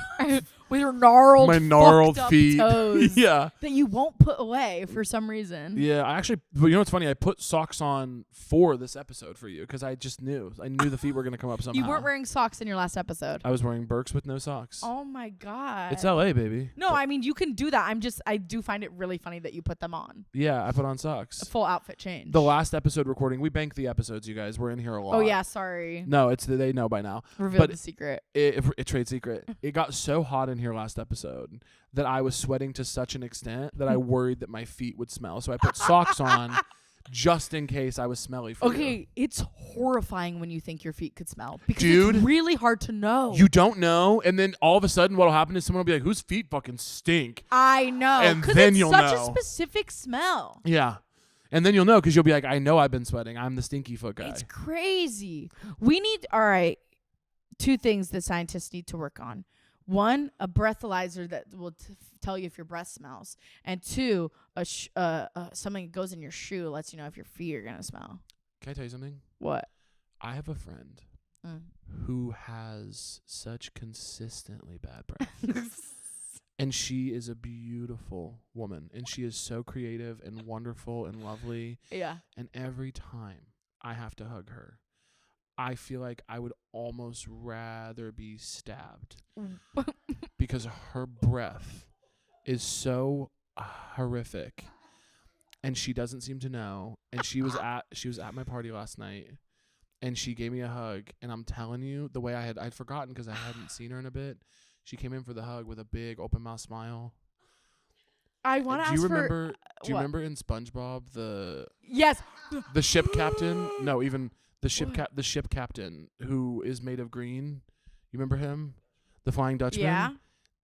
With your gnarled, fucked up feet. Toes. Yeah. That you won't put away for some reason. Yeah, but you know what's funny? I put socks on for this episode for you because I just knew. I knew the feet were going to come up somehow. You weren't wearing socks in your last episode. I was wearing Birks with no socks. Oh my God. It's LA, baby. No, I mean, you can do that. I do find it really funny that you put them on. Yeah, I put on socks. A full outfit change. The last episode recording, we bank the episodes, you guys. We're in here a lot. Oh, yeah, sorry. No, they know by now. Revealed the secret. It trade secret. It got so hot in here last episode that I was sweating to such an extent that I worried that my feet would smell. So I put socks on just in case I was smelly for you. Okay, it's horrifying when you think your feet could smell. Because Dude, it's really hard to know. You don't know. And then all of a sudden what'll happen is someone will be like, whose feet fucking stink? I know. And then you'll know. It's such a specific smell. Yeah. And then you'll know because you'll be like, I know I've been sweating. I'm the stinky foot guy. It's crazy. We need, all right, 2 things that scientists need to work on. 1, a breathalyzer that will tell you if your breath smells. And 2, something that goes in your shoe lets you know if your feet are going to smell. Can I tell you something? What? I have a friend who has such consistently bad breath. And she is a beautiful woman. And she is so creative and wonderful and lovely. Yeah. And every time I have to hug her, I feel like I would almost rather be stabbed because her breath is so horrific, and she doesn't seem to know. And she was at my party last night, and she gave me a hug. And I'm telling you, the way I'd forgotten because I hadn't seen her in a bit. She came in for the hug with a big open mouth smile. I want to ask Do you remember in SpongeBob the ship captain? No, even. The ship captain who is made of green. You remember him? The Flying Dutchman? Yeah.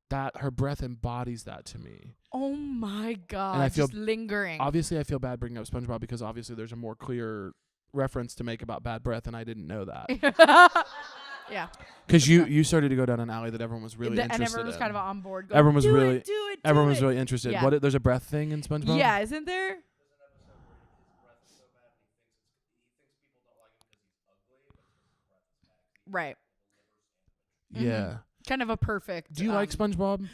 That her breath embodies that to me. Oh my God. And I feel just lingering. Obviously I feel bad bringing up SpongeBob because obviously there's a more clear reference to make about bad breath and I didn't know that. Yeah. Because you started to go down an alley that everyone was really interested in. And everyone was kind of on board. Going, everyone was do really interested. Yeah. There's a breath thing in SpongeBob? Yeah, isn't there? Right. Yeah. Kind of a perfect. Do you like SpongeBob?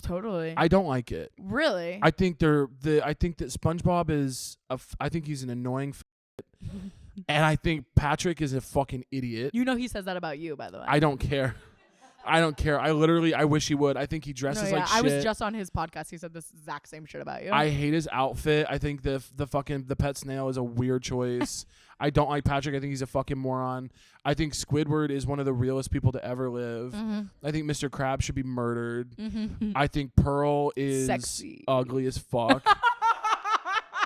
Totally. I don't like it. Really? I think I think that SpongeBob is I think he's an annoying and I think Patrick is a fucking idiot. You know he says that about you, by the way. I don't care. I wish he would. I think he dresses like shit. I was just on his podcast. He said this exact same shit about you. I hate his outfit. I think the pet snail is a weird choice. I don't like Patrick. I think he's a fucking moron. I think Squidward is one of the realest people to ever live. Mm-hmm. I think Mr. Krabs should be murdered. Mm-hmm. I think Pearl is ugly as fuck.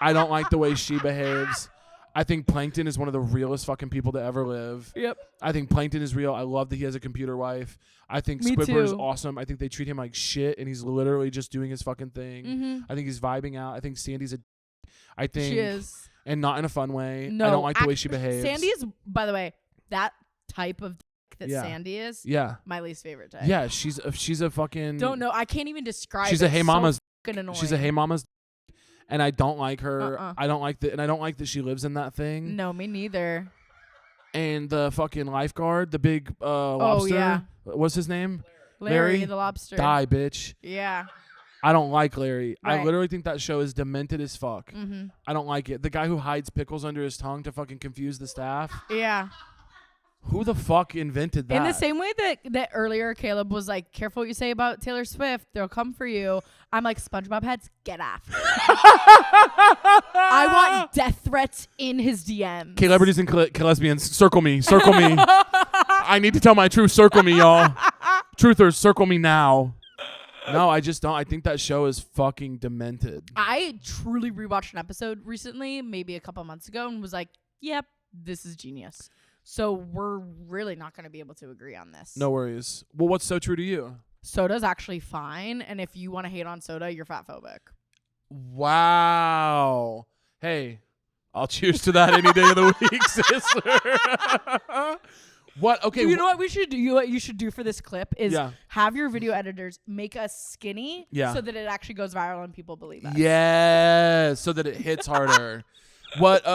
I don't like the way she behaves. I think Plankton is one of the realest fucking people to ever live. Yep. I think Plankton is real. I love that he has a computer wife. I think Me Squidward is too. awesome. I think they treat him like shit, and he's literally just doing his fucking thing. Mm-hmm. I think he's vibing out. I think Sandy's a. I think She is. and not in a fun way. No, I don't like the way she behaves. Sandy is, by the way, that type of that Yeah. Sandy is. Yeah. My least favorite type. Yeah, she's a fucking. Don't know. I can't even describe. She's it. a hey It's mama's. So fucking annoying. She's a hey mama's, and I don't like her. Uh-uh. I don't like that, and I don't like that she lives in that thing. No, me neither. And the fucking lifeguard, the big lobster. yeah. What's his name? Larry Larry? the lobster. Die, bitch. Yeah. I don't like Larry. I Right. literally think that show is demented as fuck. Mm-hmm. I don't like it. The guy who hides pickles under his tongue to fucking confuse the staff. Yeah. Who the fuck invented that? In the same way that earlier Caleb was like, careful what you say about Taylor Swift. They'll come for you. I'm like, SpongeBob heads, get after it. I want death threats in his DMs. Celebrities and lesbians, circle me. Circle me. I need to tell my truth. Circle me, y'all. Truthers, circle me now. No, I just don't. I think that show is fucking demented. I truly rewatched an episode recently, maybe a couple months ago, and was like, yep, this is genius. So we're really not going to be able to agree on this. No worries. Well, what's so true to you? Soda's actually fine, and if you want to hate on soda, you're fat phobic. Wow. Hey, I'll cheers to that any day of the week, sister. What? Okay. You know what we should do? What you should do for this clip is Yeah. have your video editors make us skinny, Yeah. so that it actually goes viral and people believe us. Yes, so that it hits harder. What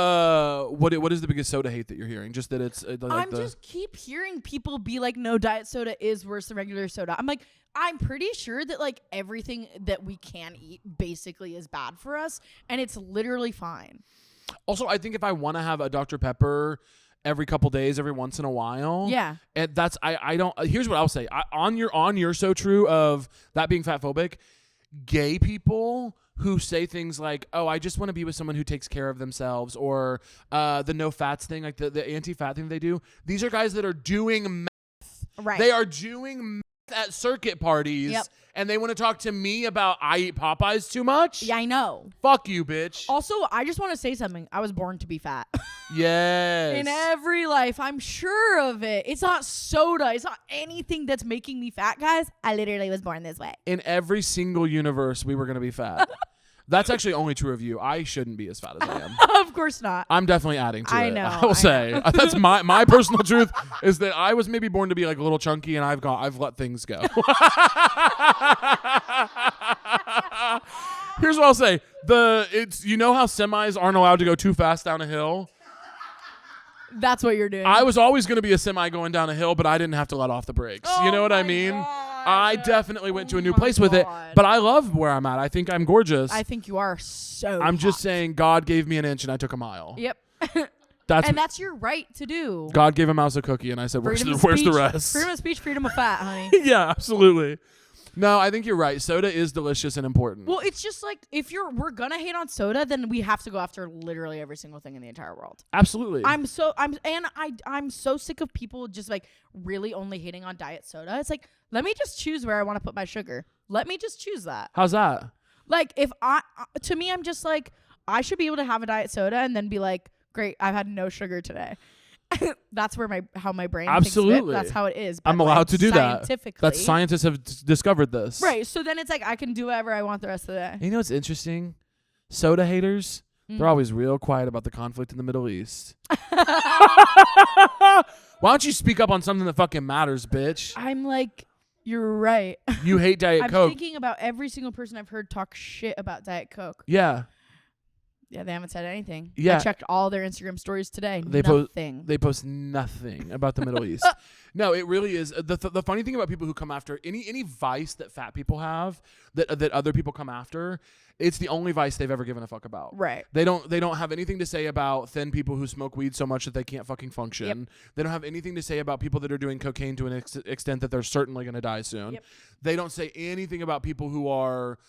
is the biggest soda hate that you're hearing? Just that it's like Just keep hearing people be like, no, diet soda is worse than regular soda. I'm like, I'm pretty sure that like everything that we can eat basically is bad for us, and it's literally fine. Also, I think if I want to have a Dr. Pepper every couple days, every once in a while, Yeah. and that's I don't. Here's what I'll say on your so true of that being fat phobic, gay people who say things like, oh, I just want to be with someone who takes care of themselves, or the no fats thing, like the anti-fat thing they do. These are guys that are doing meth. Right. They are doing meth at circuit parties. Yep. And they want to talk to me about I eat Popeyes too much? Yeah, I know. Fuck you, bitch. Also, I just want to say something. I was born to be fat. Yes. In every life, I'm sure of it. It's not soda. It's not anything that's making me fat, guys. I literally was born this way. In every single universe, we were going to be fat. That's actually only true of you. I shouldn't be as fat as I am. Of course not. I'm definitely adding to I it. know, I will say that's my personal truth is that I was maybe born to be like a little chunky, and I've let things go. Here's what I'll say: you know how semis aren't allowed to go too fast down a hill. That's what you're doing. I was always going to be a semi going down a hill, but I didn't have to let off the brakes. You know what I mean? God. I definitely went to a new my place with it, God. but I love where I'm at. I think I'm gorgeous. I think you are so I'm just hot. saying God gave me an inch and I took a mile. Yep. That's your right to do. God gave a mouse a cookie and I said, where's the speech, rest? Freedom of speech, freedom of fat, honey. Yeah, absolutely. No, I think you're right. Soda is delicious and important. Well, it's just like we're gonna hate on soda, then we have to go after literally every single thing in the entire world. Absolutely. I'm so sick of people just like really only hating on diet soda. It's like, let me just choose where I want to put my sugar. Let me just choose that. How's that? Like to me, I'm just like, I should be able to have a diet soda and then be like, great, I've had no sugar today. That's where how my brain Absolutely. thinks of it. That's how it is. I'm allowed to do that. Scientifically. That scientists have discovered this. Right. So then it's like I can do whatever I want the rest of the day. You know what's interesting? Soda haters, they're always real quiet about the conflict in the Middle East. Why don't you speak up on something that fucking matters, bitch? I'm like, you're right. You hate Diet I'm Coke. thinking about every single person I've heard talk shit about Diet Coke. Yeah. Yeah, they haven't said anything. Yeah. I checked all their Instagram stories today. They Nothing. They post nothing about the Middle East. No, it really is. The funny thing about people who come after any vice that fat people have that other people come after, it's the only vice they've ever given a fuck about. Right. They don't have anything to say about thin people who smoke weed so much that they can't fucking function. Yep. They don't have anything to say about people that are doing cocaine to an extent that they're certainly going to die soon. Yep. They don't say anything about people who are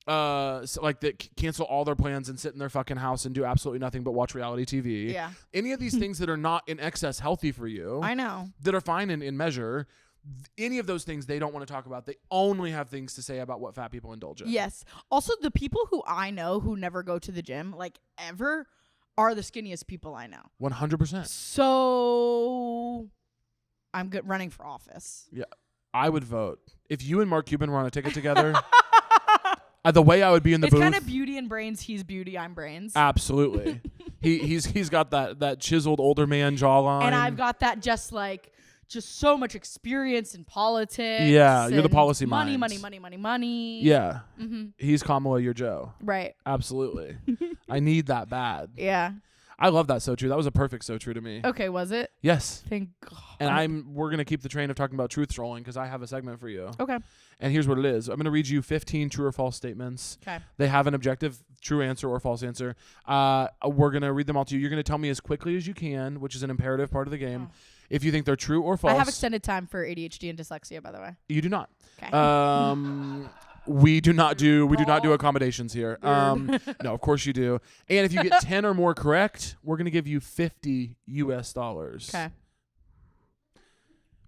like that cancel all their plans and sit in their fucking house and do absolutely nothing but watch reality TV. Yeah. Any of these things that are not in excess healthy for you, I know. that are fine in measure, any of those things they don't want to talk about. They only have things to say about what fat people indulge in. Yes. Also, the people who I know who never go to the gym, like ever, are the skinniest people I know. 100%. So I'm running for office. Yeah, I would vote if you and Mark Cuban were on a ticket together. The way I would be in the booth. It's kind of beauty and brains. He's beauty. I'm brains. Absolutely. He's got that chiseled older man jawline. And I've got that just so much experience in politics. Yeah, you're the policy money, minds. money. Yeah. Mm-hmm. He's Kamala, you're Joe. Right. Absolutely. I need that bad. Yeah. I love that so true. That was a perfect so true to me. Okay, was it? Yes. Thank God. And we're going to keep the train of talking about truth trolling because I have a segment for you. Okay. And here's what it is. I'm going to read you 15 true or false statements. Okay. They have an objective true answer or false answer. We're going to read them all to you. You're going to tell me as quickly as you can, which is an imperative part of the game. If you think they're true or false. I have extended time for ADHD and dyslexia, by the way. You do not. Okay. We do not do accommodations here. No, of course you do. And if you get 10 or more correct, we're going to give you $50 US. Okay.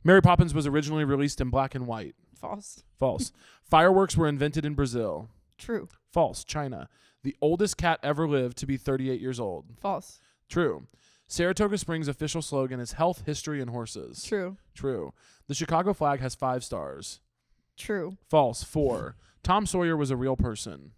Mary Poppins was originally released in black and white. False. False. Fireworks were invented in Brazil. True. False. China. The oldest cat ever lived to be 38 years old. False. True. Saratoga Springs' official slogan is health, history, and horses. True. True. The Chicago flag has 5 stars. True. False. 4. Tom Sawyer was a real person.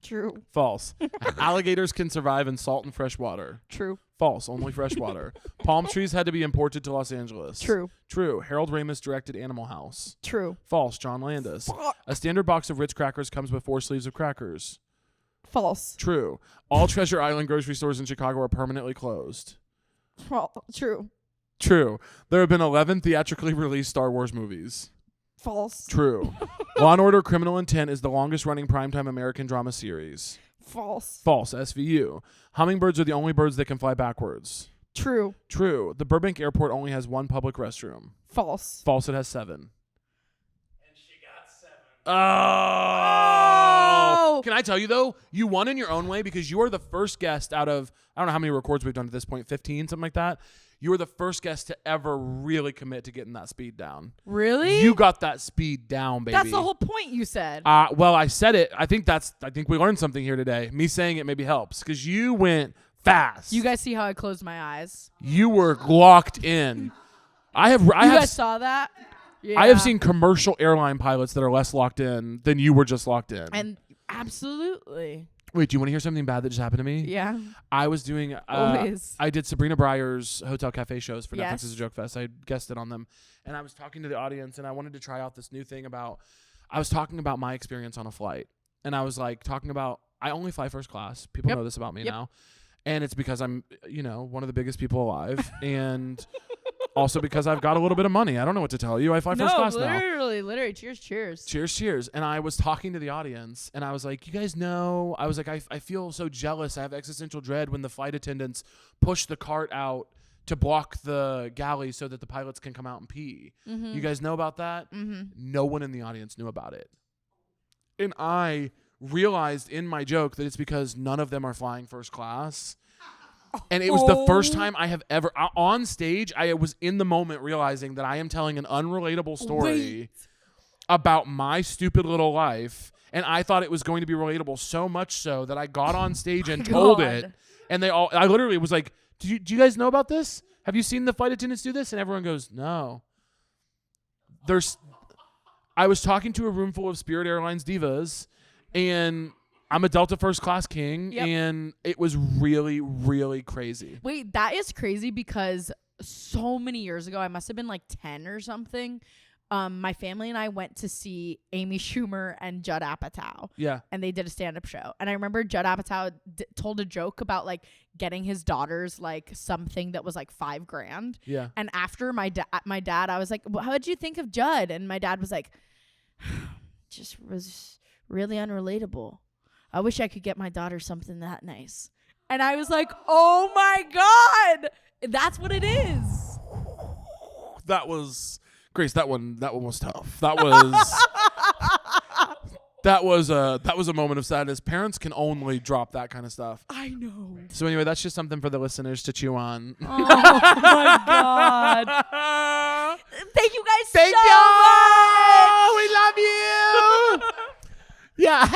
True. False. Alligators can survive in salt and fresh water. True. False. Only fresh water. Palm trees had to be imported to Los Angeles. True. True. Harold Ramis directed Animal House. True. False. John Landis. A standard box of Ritz crackers comes with 4 sleeves of crackers. False. True. All Treasure Island grocery stores in Chicago are permanently closed. True. True. There have been 11 theatrically released Star Wars movies. False. True. Law and Order Criminal Intent is the longest running primetime American drama series. False. False. SVU. Hummingbirds are the only birds that can fly backwards. True. True. The Burbank Airport only has 1 public restroom. False. False. It has 7. And she got 7. Oh! Can I tell you, though? You won in your own way because you are the first guest out of, I don't know how many records we've done at this point, 15, something like that. You were the first guest to ever really commit to getting that speed down. Really? You got that speed down, baby. That's the whole point you said. Well, I said it. I think we learned something here today. Me saying it maybe helps because you went fast. You guys see how I closed my eyes? You were locked in. You guys saw that? Yeah. I have seen commercial airline pilots that are less locked in than you were just locked in. And absolutely. Wait, do you want to hear something bad that just happened to me? Yeah. I was doing Always. I did Sabrina Breyer's Hotel Cafe shows for Yes. Netflix as a Joke Fest. I guested on them. And I was talking to the audience and I wanted to try out this new thing I was talking about my experience on a flight. And I was like talking about I only fly first class. People know this about me now. And it's because I'm, one of the biggest people alive. And also because I've got a little bit of money. I don't know what to tell you. I fly first class now. Literally. Cheers. Cheers. And I was talking to the audience, and I was like, you guys know, I was like, I feel so jealous. I have existential dread when the flight attendants push the cart out to block the galley so that the pilots can come out and pee. Mm-hmm. You guys know about that? Mm-hmm. No one in the audience knew about it. And I realized in my joke that it's because none of them are flying first class. And it was the first time I have ever, on stage, I was in the moment realizing that I am telling an unrelatable story about my stupid little life. And I thought it was going to be relatable so much so that I got on stage and told it. And I literally was like, do you guys know about this? Have you seen the flight attendants do this? And everyone goes, no. I was talking to a room full of Spirit Airlines divas, and I'm a Delta first class king, and it was really, really crazy. Wait, that is crazy because so many years ago, I must have been like 10 or something, my family and I went to see Amy Schumer and Judd Apatow. Yeah. And they did a stand-up show. And I remember Judd Apatow told a joke about like getting his daughters like something that was like $5,000. Yeah. And after my dad, I was like, well, how'd you think of Judd? And my dad was like, just was really unrelatable. I wish I could get my daughter something that nice. And I was like, oh my God, that's what it is. That was, Grace, that one was tough. That was a moment of sadness. Parents can only drop that kind of stuff. I know. So anyway, that's just something for the listeners to chew on. Oh my God. Thank you guys Thank so you. much. We love you. Yeah.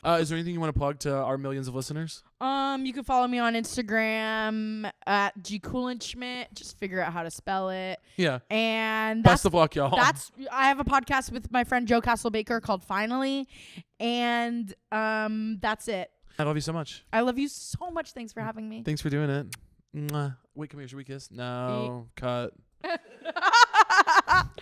Is there anything you want to plug to our millions of listeners? You can follow me on Instagram at G Kuhlenschmidt. Just figure out how to spell it. Yeah. And best of luck, y'all. I have a podcast with my friend Joe Castlebaker called Finally, and that's it. I love you so much. I love you so much. Thanks for having me. Thanks for doing it. Mwah. Wait, come here. Should we kiss? No. Cut.